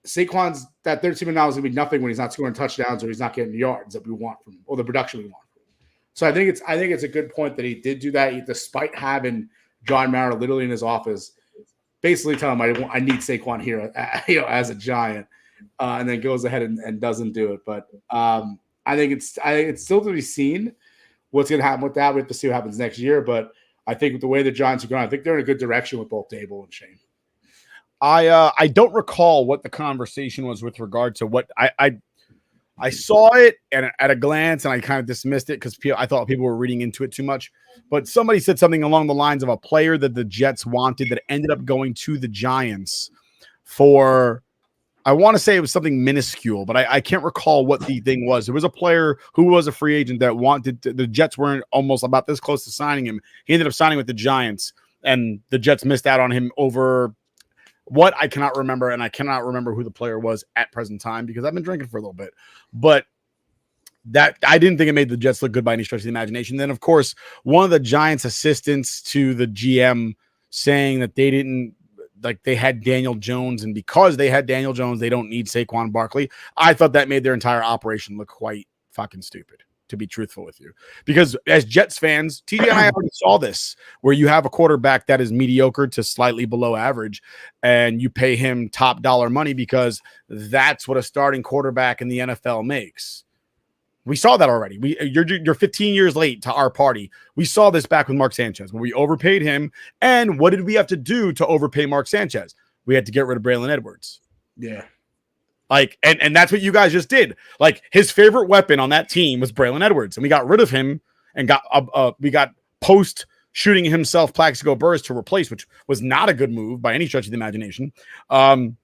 Saquon's that $13 million is going to be nothing when he's not scoring touchdowns or he's not getting the yards that we want from him or the production we want from him. So I think it's a good point that he did do that, despite having John Mara literally in his office, basically telling him I need Saquon here, as a Giant, and then goes ahead and doesn't do it. But I think it's still to be seen what's going to happen with that. We have to see what happens next year. But I think with the way the Giants are going, I think they're in a good direction with both Dable and Shane. I don't recall what the conversation was with regard to what I saw it and at a glance, and I kind of dismissed it because I thought people were reading into it too much. But somebody said something along the lines of a player that the Jets wanted that ended up going to the Giants for, I want to say it was something minuscule, but I can't recall what the thing was. It was a player who was a free agent that the Jets weren't almost about this close to signing him. He ended up signing with the Giants, and the Jets missed out on him over what I cannot remember, and I cannot remember who the player was at present time because I've been drinking for a little bit. But that I didn't think it made the Jets look good by any stretch of the imagination. Then, of course, one of the Giants' assistants to the GM saying that they didn't, like, they had Daniel Jones, and because they had Daniel Jones, they don't need Saquon Barkley. I thought that made their entire operation look quite fucking stupid, to be truthful with you. Because as Jets fans, TJ and I already saw this, where you have a quarterback that is mediocre to slightly below average, and you pay him top dollar money because that's what a starting quarterback in the NFL makes. We saw that already. You're 15 years late to our party. We saw this back with Mark Sanchez, where we overpaid him. And what did we have to do to overpay Mark Sanchez? We had to get rid of Braylon Edwards. Yeah. Like, and that's what you guys just did. Like, his favorite weapon on that team was Braylon Edwards, and we got rid of him and we got post shooting himself Plaxico Burress to replace, which was not a good move by any stretch of the imagination. And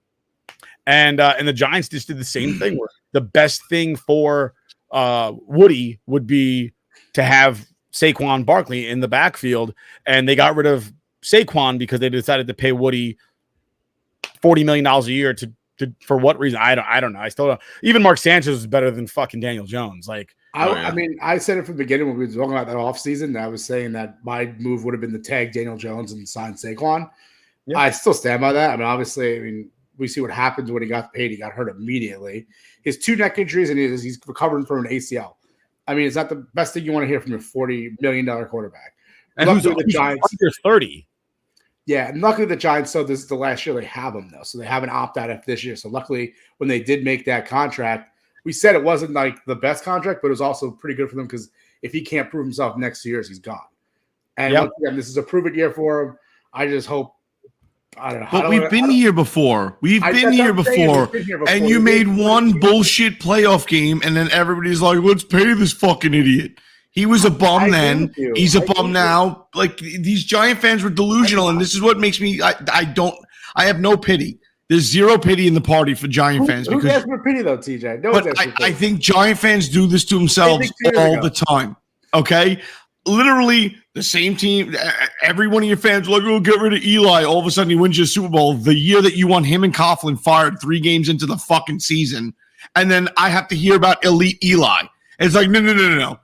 the Giants just did the same thing, where the best thing for Woody would be to have Saquon Barkley in the backfield, and they got rid of Saquon because they decided to pay Woody $40 million a year to for what reason? I don't know. I still don't. Even Mark Sanchez is better than fucking Daniel Jones. Like, I mean, I said it from the beginning when we were talking about that offseason. I was saying that my move would have been to tag Daniel Jones and sign Saquon. Yeah. I still stand by that. I mean, obviously, we see what happens when he got paid. He got hurt immediately. His 2 neck injuries, and he's recovering from an ACL. I mean, it's not the best thing you want to hear from your $40 million quarterback. And who's the Giants under 30? Yeah, and luckily the Giants, so this is the last year they have him, though. So they have an opt-out after this year. So luckily, when they did make that contract, we said it wasn't like the best contract, but it was also pretty good for them because if he can't prove himself next year, he's gone. And once again, this is a prove-it year for him. I just hope. I don't know. But we've been here before. We've been here before. And you made one bullshit playoff game, and then everybody's like, let's pay this fucking idiot. He was a bum then. He's a bum now. Like, these Giant fans were delusional, and this is what makes me. I have no pity. There's zero pity in the party for Giant fans. Who asks for pity though, TJ? But I think Giant fans do this to themselves all the time. Okay, literally the same team. Every one of your fans were like, oh, get rid of Eli. All of a sudden, he wins your Super Bowl. The year that you want him and Coughlin fired 3 games into the fucking season. And then I have to hear about elite Eli. It's like, no.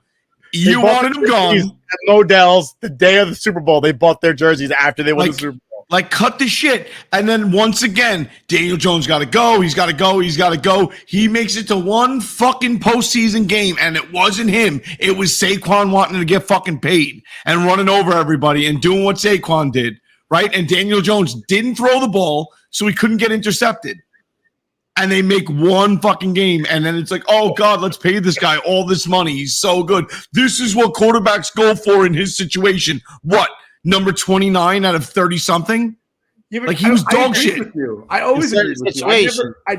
You wanted him gone. At Modell's the day of the Super Bowl. They bought their jerseys after they won the Super Bowl. Like, cut the shit. And then once again, Daniel Jones got to go. He's got to go. He's got to go. He makes it to one fucking postseason game, and it wasn't him. It was Saquon wanting to get fucking paid and running over everybody and doing what Saquon did, right? And Daniel Jones didn't throw the ball, so he couldn't get intercepted. And they make one fucking game, and then it's like, oh, God, let's pay this guy all this money. He's so good. This is what quarterbacks go for in his situation. What? Number 29 out of 30-something? Yeah, like, he was dog shit. I always agree with situation. you. I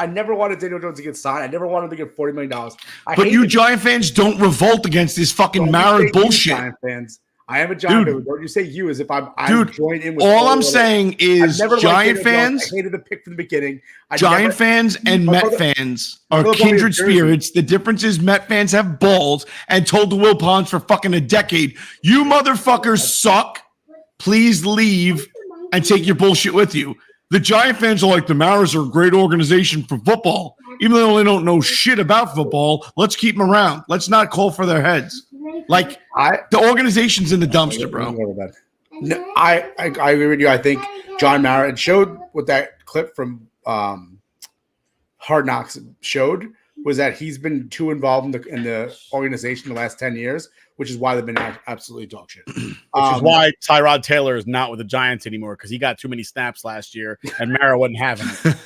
never wanted Daniel Jones to get signed. I never wanted to get $40 million. But you Giant fans don't revolt against this fucking Mara bullshit. Giant fans. I am a Giant fan. Don't you say you as if I'm joined in with all I'm saying is Giant fans. I hated the pick from the beginning. Giant fans and Met fans are kindred spirits. The difference is Met fans have balls and told the Will Ponds for fucking a decade, you motherfuckers suck. Please leave and take your bullshit with you. The Giant fans are like, the Maras are a great organization for football. Even though they don't know shit about football, let's keep them around. Let's not call for their heads. Like, the organization's in the dumpster, bro. No, I agree with you. I think John Mara, it showed what that clip from Hard Knocks showed was that he's been too involved in the organization the last 10 years, which is why they've been absolutely dog shit. Which is why Tyrod Taylor is not with the Giants anymore, because he got too many snaps last year and Mara wasn't having it.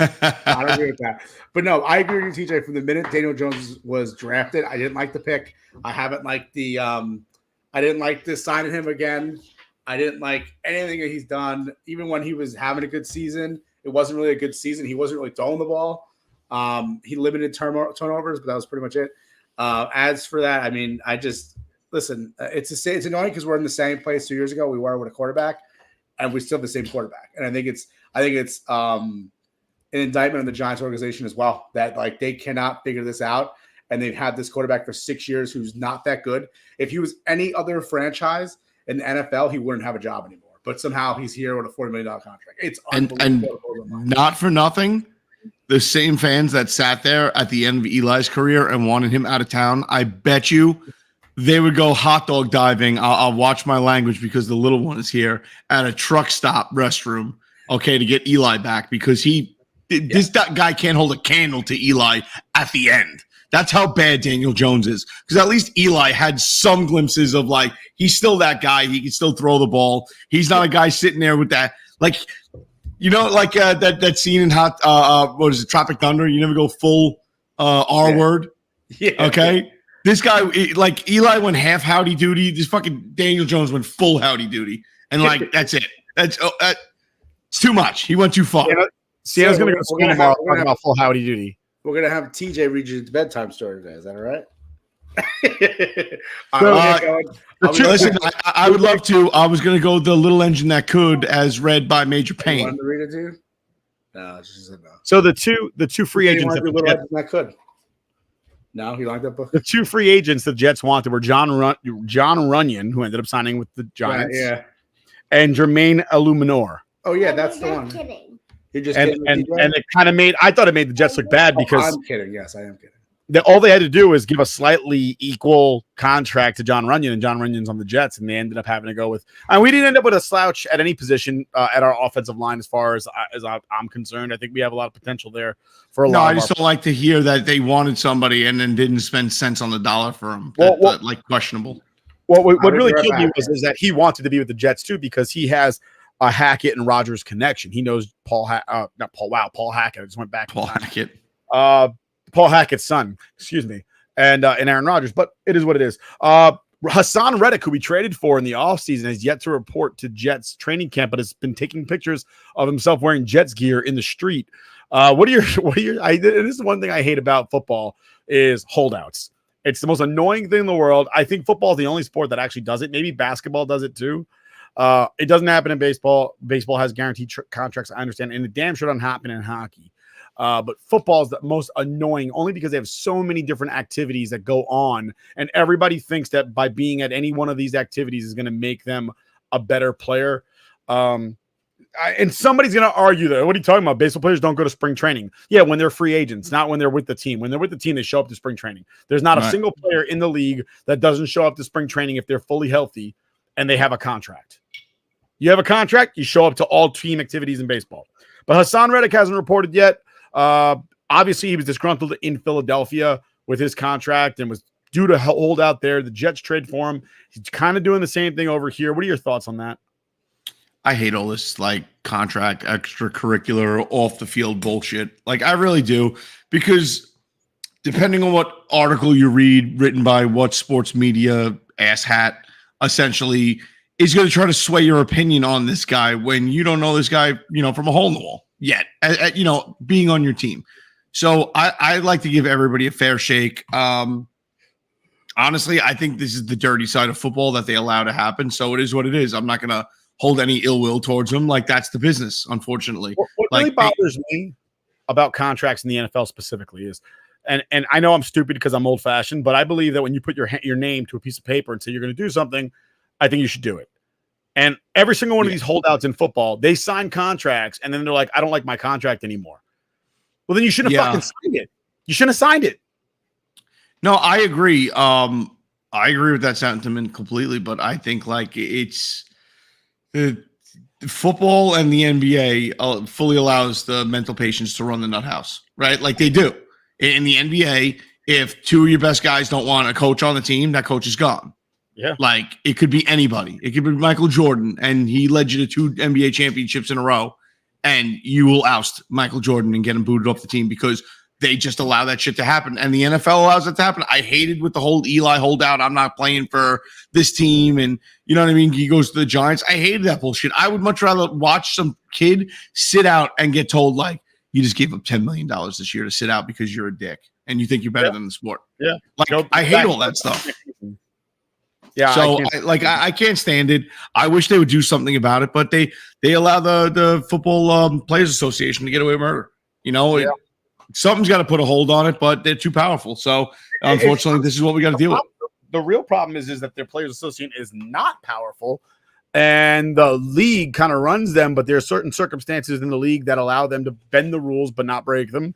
I don't agree with that. But no, I agree with you, TJ. From the minute Daniel Jones was drafted, I didn't like the pick. I haven't liked the I didn't like the signing him again. I didn't like anything that he's done. Even when he was having a good season, it wasn't really a good season. He wasn't really throwing the ball. He limited turnovers, but that was pretty much it. As for that, I mean, I just listen. It's annoying because we're in the same place 2 years ago we were with a quarterback, and we still have the same quarterback. And I think it's an indictment on the Giants organization as well that like they cannot figure this out, and they've had this quarterback for 6 years who's not that good. If he was any other franchise in the NFL, he wouldn't have a job anymore. But somehow he's here with a $40 million contract. It's unbelievable. And not for nothing. The same fans that sat there at the end of Eli's career and wanted him out of town, I bet you they would go hot dog diving. I'll watch my language because the little one is here at a truck stop restroom, okay, to get Eli back because this guy can't hold a candle to Eli at the end. That's how bad Daniel Jones is. Because at least Eli had some glimpses of like, he's still that guy. He can still throw the ball. He's not a guy sitting there with that, like, you know, like that scene in what is it, Tropic Thunder? You never go full R word. Yeah. Okay. This guy, like Eli went half howdy doody. This fucking Daniel Jones went full howdy doody. And like, that's it. That's it's too much. He went too far. Sienna's going to go to school tomorrow talking about full howdy doody. We're going to have TJ read you the bedtime story today. Is that all right? Listen, I would love to. I was going to go The Little Engine That Could, as read by Major Payne. You wanted to read it too? No, she said no. So the two free agents that could. No, you like that book? The two free agents the Jets wanted were John Runyon, who ended up signing with the Giants, and Jermaine Illuminor. Oh yeah, that's the one. Kidding. You're just and it kind of made. I thought it made the Jets look bad because I'm kidding. Yes, I am kidding. All they had to do was give a slightly equal contract to John Runyon, and John Runyon's on the Jets, and they ended up having to go with. And we didn't end up with a slouch at any position at our offensive line, as far as I'm concerned. I think we have a lot of potential there for a lot. No, I just don't like to hear that they wanted somebody and then didn't spend cents on the dollar for him. Like questionable. Well, what really killed me is that he wanted to be with the Jets too because he has a Hackett and Rodgers connection. He knows Paul Hackett. I just went back. Paul Hackett. Paul Hackett's son, excuse me, and Aaron Rodgers, but it is what it is. Hassan Reddick, who we traded for in the offseason, has yet to report to Jets training camp, but has been taking pictures of himself wearing Jets gear in the street. This is one thing I hate about football is holdouts. It's the most annoying thing in the world. I think football is the only sport that actually does it. Maybe basketball does it too. It doesn't happen in baseball. Baseball has guaranteed contracts, I understand, and it damn sure doesn't happen in hockey. But football is the most annoying only because they have so many different activities that go on, and everybody thinks that by being at any one of these activities is going to make them a better player. And somebody's going to argue that, what are you talking about? Baseball players don't go to spring training. Yeah, when they're free agents, not when they're with the team. When they're with the team, they show up to spring training. There's not a single player in the league that doesn't show up to spring training if they're fully healthy and they have a contract. You have a contract, you show up to all team activities in baseball. But Hassan Reddick hasn't reported yet. Obviously, he was disgruntled in Philadelphia with his contract and was due to hold out there. The Jets trade for him. He's kind of doing the same thing over here. What are your thoughts on that? I hate all this like contract, extracurricular, off the field bullshit. Like I really do, because depending on what article you read, written by what sports media asshat, essentially is going to try to sway your opinion on this guy when you don't know this guy, from a hole in the wall yet, being on your team. So I like to give everybody a fair shake. Honestly, I think this is the dirty side of football that they allow to happen. So it is what it is. I'm not going to hold any ill will towards them. Like that's the business, unfortunately. What really bothers me about contracts in the NFL specifically is, and I know I'm stupid because I'm old fashioned, but I believe that when you put your name to a piece of paper and say you're going to do something, I think you should do it. And every single one of these holdouts in football, they sign contracts and then they're like, I don't like my contract anymore. Well, then you shouldn't have fucking signed it. You shouldn't have signed it. No, I agree. I agree with that sentiment completely, but I think like it's the football and the NBA fully allows the mental patients to run the nut house, right? Like they do. In the NBA, if two of your best guys don't want a coach on the team, that coach is gone. Yeah. Like it could be anybody. It could be Michael Jordan, and he led you to 2 NBA championships in a row, and you will oust Michael Jordan and get him booted off the team because they just allow that shit to happen. And the NFL allows it to happen. I hated with the whole Eli holdout. I'm not playing for this team. And you know what I mean? He goes to the Giants. I hated that bullshit. I would much rather watch some kid sit out and get told, like, you just gave up $10 million this year to sit out because you're a dick and you think you're better than the sport. Yeah. Like, I hate all that stuff. Yeah. So I can't stand it. I wish they would do something about it, but they allow the Football Players Association to get away with murder. Something's got to put a hold on it, but they're too powerful. So unfortunately, this is what we got to deal with. The real problem is that their Players Association is not powerful, and the league kind of runs them, but there are certain circumstances in the league that allow them to bend the rules but not break them.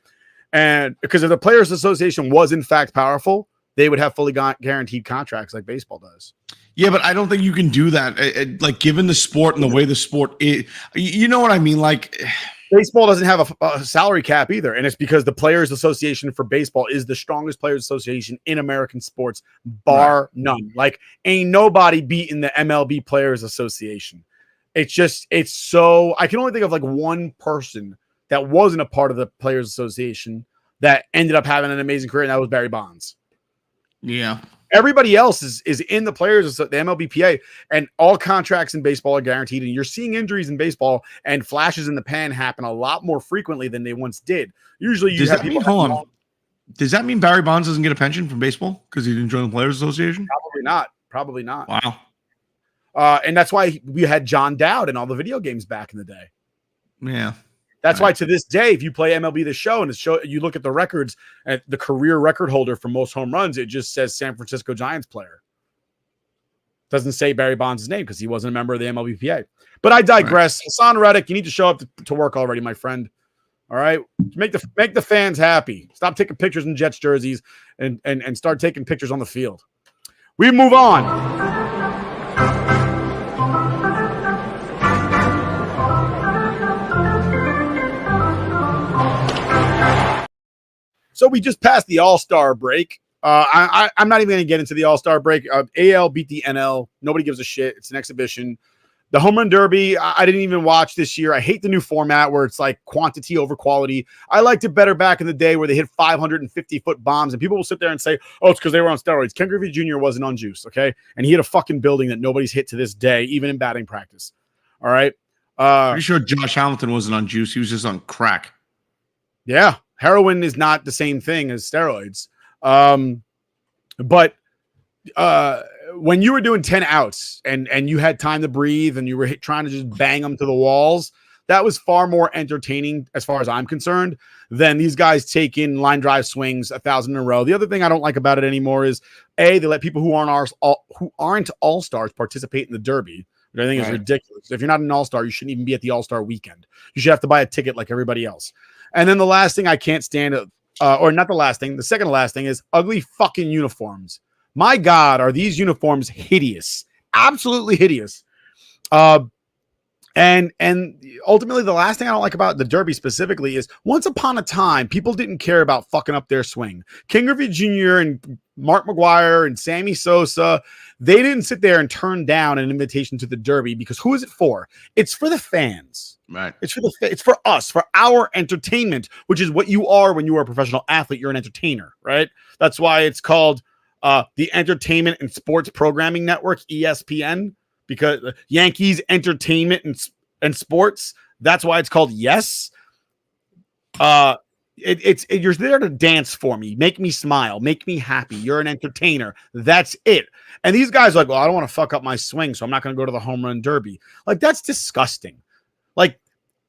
And because if the Players Association was in fact powerful, they would have fully guaranteed contracts like baseball does. Yeah, but I don't think you can do that. Like, given the sport and the way the sport is, you know what I mean? Like, baseball doesn't have a salary cap either, and it's because the Players Association for baseball is the strongest Players Association in American sports, bar none. Like, ain't nobody beating the MLB Players Association. It's so, I can only think of like one person that wasn't a part of the Players Association that ended up having an amazing career, and that was Barry Bonds. Yeah. Everybody else is in the Players, the MLBPA, and all contracts in baseball are guaranteed. And you're seeing injuries in baseball and flashes in the pan happen a lot more frequently than they once did. Usually, you have people. Hold on. Does that mean Barry Bonds doesn't get a pension from baseball because he didn't join the Players Association? Probably not. Wow. And that's why we had John Dowd in all the video games back in the day. Yeah. That's why to this day, if you play MLB The Show and you look at the records at the career record holder for most home runs, it just says San Francisco Giants player. Doesn't say Barry Bonds' name because he wasn't a member of the MLBPA. But I digress. Right. Hassan Reddick, you need to show up to work already, my friend. All right, make the fans happy. Stop taking pictures in Jets jerseys and start taking pictures on the field. We move on. So we just passed the All-Star break. I'm not even going to get into the All-Star break. AL beat the NL. Nobody gives a shit. It's an exhibition. The Home Run Derby, I didn't even watch this year. I hate the new format where it's like quantity over quality. I liked it better back in the day where they hit 550-foot bombs, and people will sit there and say, oh, it's because they were on steroids. Ken Griffey Jr. wasn't on juice, okay? And he hit a fucking building that nobody's hit to this day, even in batting practice. All right? Pretty sure Josh Hamilton wasn't on juice. He was just on crack. Yeah. Heroin is not the same thing as steroids. But when you were doing 10 outs and you had time to breathe and you were trying to just bang them to the walls, That was far more entertaining as far as I'm concerned than these guys taking line drive swings 1,000 in a row. The other thing I don't like about it anymore is they let people who aren't all-stars participate in the Derby, which I think is ridiculous. If you're not an all-star, you shouldn't even be at the all-star weekend. You should have to buy a ticket like everybody else. And then the last thing I can't stand, or not the last thing, the second to last thing is ugly fucking uniforms. My God, are these uniforms hideous? Absolutely hideous. And ultimately, the last thing I don't like about the Derby specifically is once upon a time, people didn't care about fucking up their swing. King Griffey Jr. and Mark McGuire and Sammy Sosa, they didn't sit there and turn down an invitation to the Derby because who is it for? It's for the fans. Right. It's for us, for our entertainment, which is what you are when you are a professional athlete. You're an entertainer, right? That's why it's called the Entertainment and Sports Programming Network, ESPN. Because Yankees entertainment and sports, that's why it's called Yes. You're there to dance for me, make me smile, make me happy. You're an entertainer. That's it. And these guys are like, well, I don't want to fuck up my swing, so I'm not going to go to the home run derby. Like, that's disgusting. Like,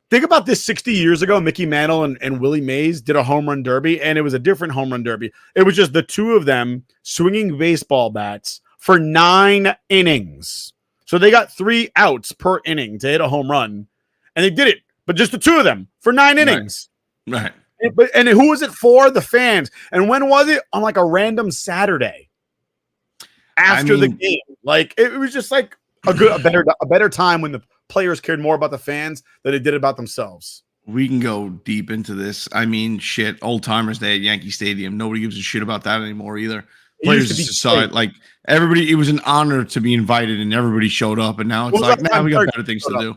think about this 60 years ago. Mickey Mantle and Willie Mays did a home run derby, and it was a different home run derby. It was just the two of them swinging baseball bats for 9 innings. So they got 3 outs per inning to hit a home run, and they did it, but just the two of them for 9 innings. Right. And who was it for? The fans. And when was it? On like a random Saturday after the game. Like it was just like a better time when the players cared more about the fans than they did about themselves. We can go deep into this. I mean, shit, old timers day at Yankee Stadium. Nobody gives a shit about that anymore either. Players decide like everybody. It was an honor to be invited, and everybody showed up. And now it's like, now we got better things to do.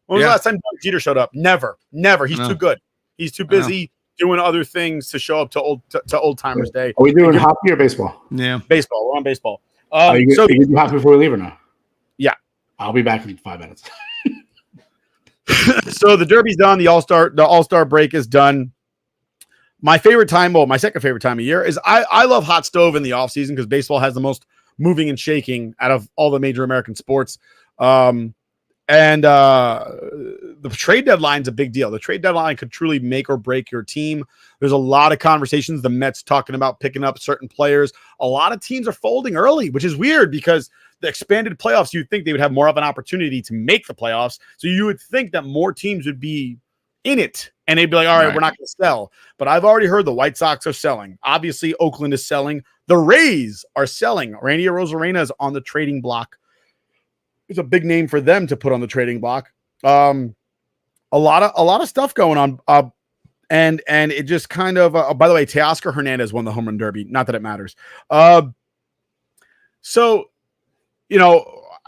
When was the last time Jeter showed up? Never. He's too good. He's too busy doing other things to show up to old timers day. Are we doing hockey or baseball? Yeah, baseball. We're on baseball. Are you do hockey before we leave or no? Yeah, I'll be back in 5 minutes. So the Derby's done. The All-Star break is done. My favorite time, my second favorite time of year is I love hot stove in the offseason because baseball has the most moving and shaking out of all the major American sports. And the trade deadline's a big deal. The trade deadline could truly make or break your team. There's a lot of conversations. The Mets talking about picking up certain players. A lot of teams are folding early, which is weird because the expanded playoffs, you'd think they would have more of an opportunity to make the playoffs. So you would think that more teams would be in it and they'd be like, all right, we're not going to sell. But I've already heard the White Sox are selling. Obviously, Oakland is selling. The Rays are selling. Randy Arozarena is on the trading block. It's a big name for them to put on the trading block. A lot of stuff going on. And it just kind of, by the way, Teoscar Hernandez won the home run derby. Not that it matters. So,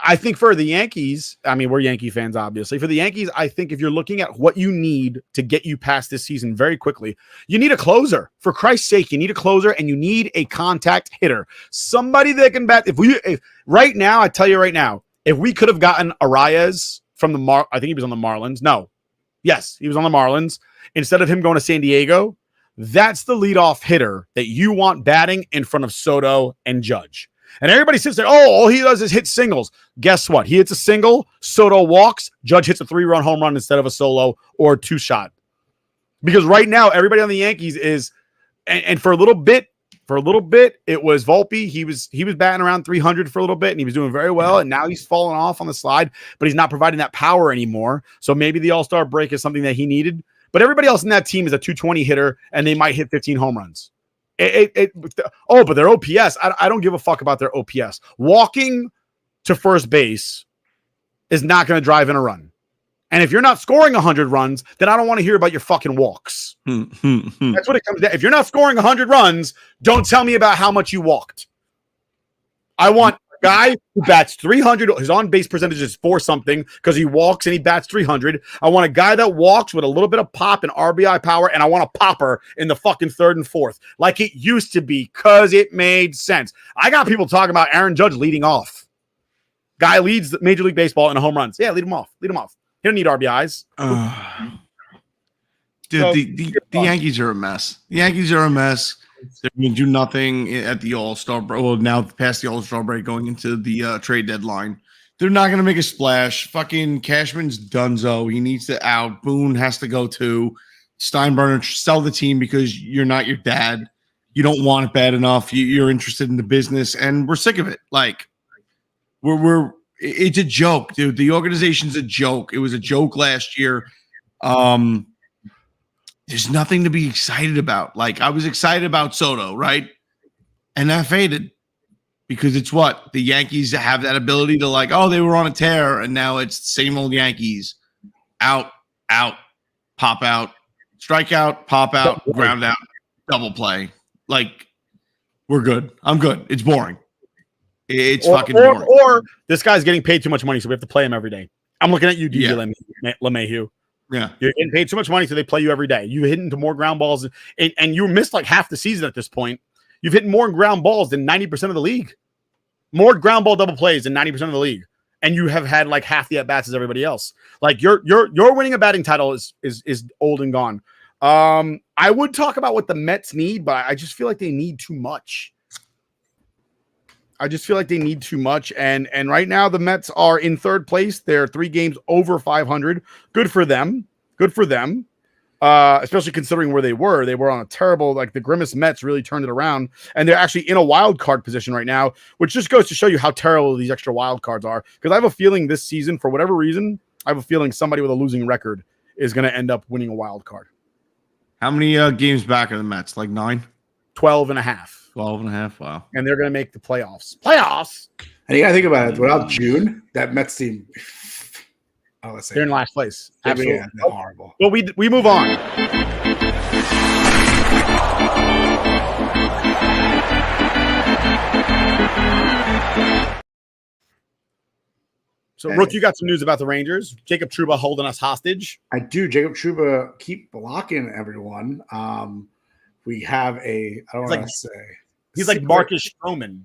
I think for the Yankees, I mean, we're Yankee fans, obviously. For the Yankees, I think if you're looking at what you need to get you past this season very quickly, you need a closer. For Christ's sake, you need a closer and you need a contact hitter. Somebody that can bat. If right now, I tell you right now, if we could have gotten Arias from I think he was on the Marlins. No. Yes, he was on the Marlins. Instead of him going to San Diego, that's the leadoff hitter that you want batting in front of Soto and Judge. And everybody sits there, all he does is hit singles. Guess what? He hits a single, Soto walks, Judge hits a 3-run home run instead of a solo or a 2-shot. Because right now, everybody on the Yankees is, and for a little bit, it was Volpe. He was batting around 300 for a little bit, and he was doing very well. And now he's fallen off on the slide, but he's not providing that power anymore. So maybe the All-Star break is something that he needed. But everybody else in that team is a 220 hitter, and they might hit 15 home runs. But their OPS, I don't give a fuck about their OPS. Walking to first base is not going to drive in a run. And if you're not scoring 100 runs, then I don't want to hear about your fucking walks. That's what it comes down. If you're not scoring 100 runs, don't tell me about how much you walked. I want a guy who bats 300. His on-base percentage is 4 something because he walks and he bats 300. I want a guy that walks with a little bit of pop and RBI power, and I want a popper in the fucking 3rd and 4th like it used to be because it made sense. I got people talking about Aaron Judge leading off. Guy leads Major League Baseball in home runs. Yeah, lead him off. He don't need RBIs. Dude, the Yankees are a mess. The Yankees are a mess. They're going to do nothing at the All-Star break. Well, now past the All-Star break, going into the trade deadline. They're not going to make a splash. Fucking Cashman's donezo. He needs to out. Boone has to go too. Steinbrenner, sell the team because you're not your dad. You don't want it bad enough. You're interested in the business, and we're sick of it. Like, it's a joke, dude. The organization's a joke. It was a joke last year. There's nothing to be excited about. Like, I was excited about Soto, right? And that faded because it's what? The Yankees have that ability to like, oh, they were on a tear, and now it's the same old Yankees. Out, pop out, strike out, pop out, ground out, double play. Like, we're good. I'm good. It's boring. It's fucking boring. Or this guy's getting paid too much money, so we have to play him every day. I'm looking at you, DJ LeMahieu. Yeah. You're getting paid too much money, so they play you every day. You hit into more ground balls, and you missed like half the season at this point. You've hit more ground balls than 90% of the league. More ground ball double plays than 90% of the league. And you have had like half the at-bats as everybody else. Like your winning a batting title is old and gone. I would talk about what the Mets need, but I just feel like they need too much. And right now the Mets are in third place. They're 3 games over 500. Good for them. Especially considering where they were. They were on a terrible, like the Grimace Mets really turned it around, and they're actually in a wild card position right now, which just goes to show you how terrible these extra wild cards are. Because I have a feeling this season, for whatever reason, I have a feeling somebody with a losing record is going to end up winning a wild card. How many games back are the Mets? Like 9? 12 and a half. 12 and a half. Wow. And they're going to make the playoffs. And you got to think about it. Without June, that Mets team, they're in last place. Absolutely. Yeah, they're horrible. Well, we move on. So, Rook, you got some news about the Rangers. Jacob Trouba holding us hostage. I do. Jacob Trouba keep blocking everyone. We have I don't want to say. He's like Marcus Stroman,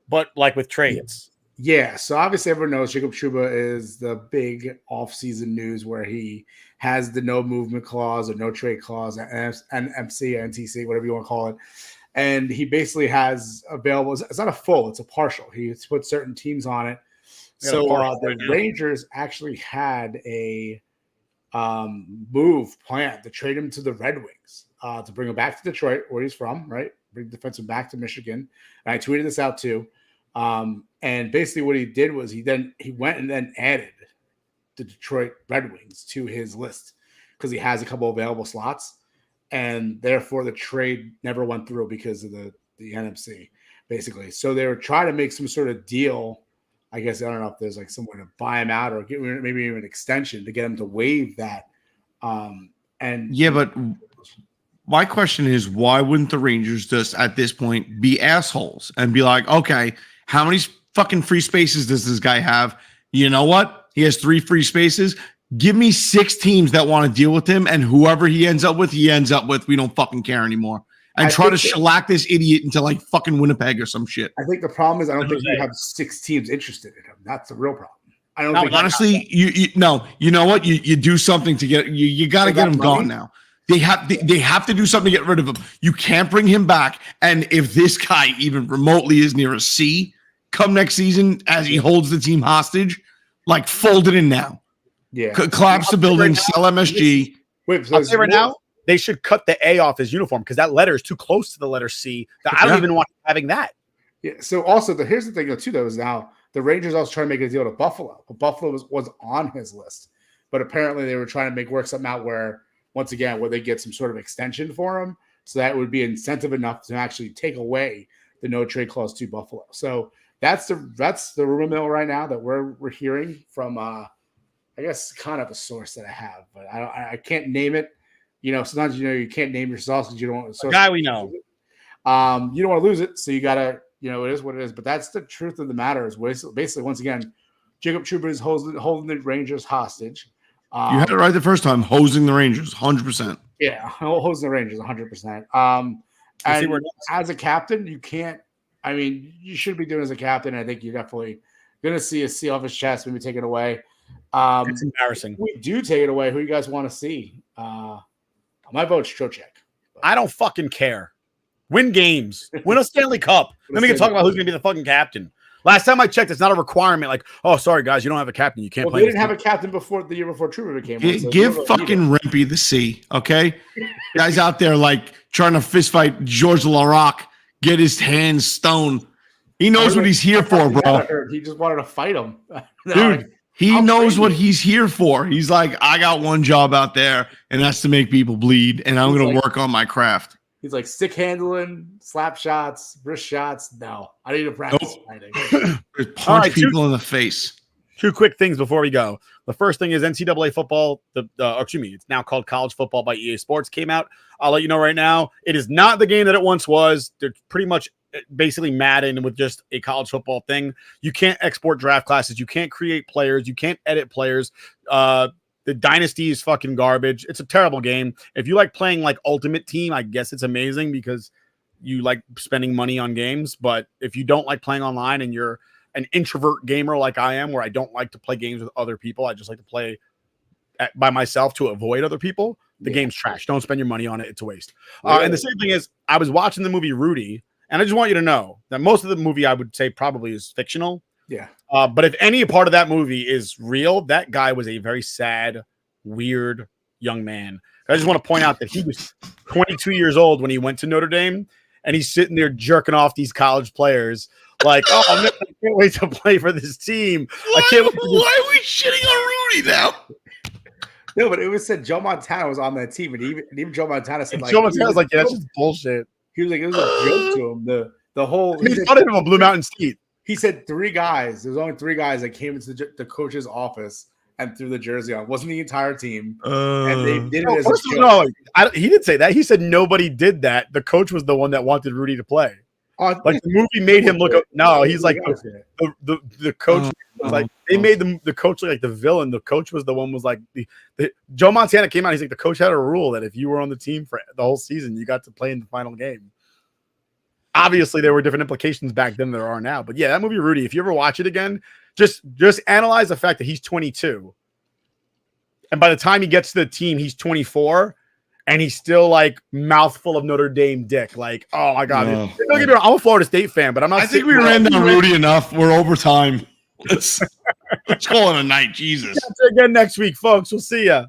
but like with trades. Yeah. So obviously everyone knows Jacob Trouba is the big off-season news where he has the no movement clause or no trade clause, NMC, NTC, whatever you want to call it. And he basically has available. It's not a full, it's a partial. He's put certain teams on it. So the Rangers actually had a move planned to trade him to the Red Wings to bring him back to Detroit, where he's from, right? Bring the defenseman back to Michigan. And I tweeted this out too. And basically what he did was he went and then added the Detroit Red Wings to his list because he has a couple available slots. And therefore the trade never went through because of the NMC, basically. So they were trying to make some sort of deal. I guess I don't know if there's like someone to buy him out or get maybe even an extension to get him to waive that. But my question is, why wouldn't the Rangers just at this point be assholes and be like, okay, how many fucking free spaces does this guy have? You know what? He has 3 free spaces. Give me 6 teams that want to deal with him, and whoever he ends up with. We don't fucking care anymore. And try to shellac this idiot into like fucking Winnipeg or some shit. I think the problem is I don't think you have 6 teams interested in him. That's the real problem. I don't think honestly, you know what? You do something to get you got to get him gone now. They have to do something to get rid of him. You can't bring him back. And if this guy even remotely is near a C come next season as he holds the team hostage, like fold it in now. Yeah. Collapse the building, sell MSG. Wait, I'll say right now, they should cut the A off his uniform because that letter is too close to the letter C. I don't even want having that. Yeah. So also here's the thing too, though, is now the Rangers also trying to make a deal to Buffalo. But Buffalo was on his list. But apparently they were trying to work something out where they get some sort of extension for him. So that would be incentive enough to actually take away the no trade clause to Buffalo. So that's the rumor mill right now that we're hearing from I guess kind of a source that I have, but I can't name it. You know, sometimes you can't name your source because you don't want the guy we know. You don't want to lose it, so you gotta, it is what it is. But that's the truth of the matter. Is basically once again, Jacob Trouba is holding the Rangers hostage. You had it right the first time, hosing the Rangers, 100%. Yeah, hosing the Rangers, 100%. And as a captain, you can't. I mean, you should be doing as a captain. I think you're definitely going to see a C off his chest, maybe take it away. It's embarrassing. If we do take it away, who you guys want to see? My vote's Trocheck. I don't fucking care. Win games. Win a Stanley Cup. Then we can talk about who's going to be the fucking captain. Last time I checked, it's not a requirement. Like, oh, sorry guys, you don't have a captain. You can't Well, play. they didn't have a captain before the year before Truman became one. So Give fucking Rempy the C, okay? Guys out there like trying to fist fight George LaRock, get his hands stoned. He knows what he's here for, bro. He just wanted to fight him. Dude, he knows what he's here for. He's like, I got one job out there, and that's to make people bleed, and I'm going to work on my craft. He's like stick handling, slap shots, wrist shots. No, I need to practice fighting. Punch people in the face. 2 quick things before we go. The first thing is NCAA football. It's now called college football by EA Sports came out. I'll let you know right now. It is not the game that it once was. They're pretty much basically Madden with just a college football thing. You can't export draft classes. You can't create players. You can't edit players. The dynasty is fucking garbage. It's a terrible game. If you like playing like Ultimate Team, I guess it's amazing because you like spending money on games. But if you don't like playing online and you're an introvert gamer like I am, where I don't like to play games with other people, I just like to play by myself to avoid other people, the game's trash. Don't spend your money on it. It's a waste. And the same thing is, I was watching the movie Rudy, and I just want you to know that most of the movie I would say probably is fictional. Yeah. But if any part of that movie is real, that guy was a very sad, weird young man. I just want to point out that he was 22 years old when he went to Notre Dame, and he's sitting there jerking off these college players like, oh, man, I can't wait to play for this team. Why are we shitting on Rudy now? No, but it was said Joe Montana was on that team, and even Joe Montana said, like, Joe Montana was like, yeah, that's just bullshit. He was like, it was a joke to him. The whole he thought of him on Blue Mountain State. He said 3 guys. There was only 3 guys that came into the coach's office and threw the jersey on. It wasn't the entire team. And they did it as a joke. No, he didn't say that. He said nobody did that. The coach was the one that wanted Rudy to play. Like the movie made him look up. No, he's like the coach was like they made the coach look like the villain. The coach was the one was like the Joe Montana came out. He's like the coach had a rule that if you were on the team for the whole season, you got to play in the final game. Obviously, there were different implications back then than there are now. But yeah, that movie Rudy, if you ever watch it again, just analyze the fact that he's 22. And by the time he gets to the team, he's 24. And he's still like mouthful of Notre Dame dick. Like, oh my God. Don't get me wrong, I'm a Florida State fan, but I'm not. I think we ran down Rudy enough. We're over time. Let's call it a night. Jesus. Again next week, folks. We'll see ya.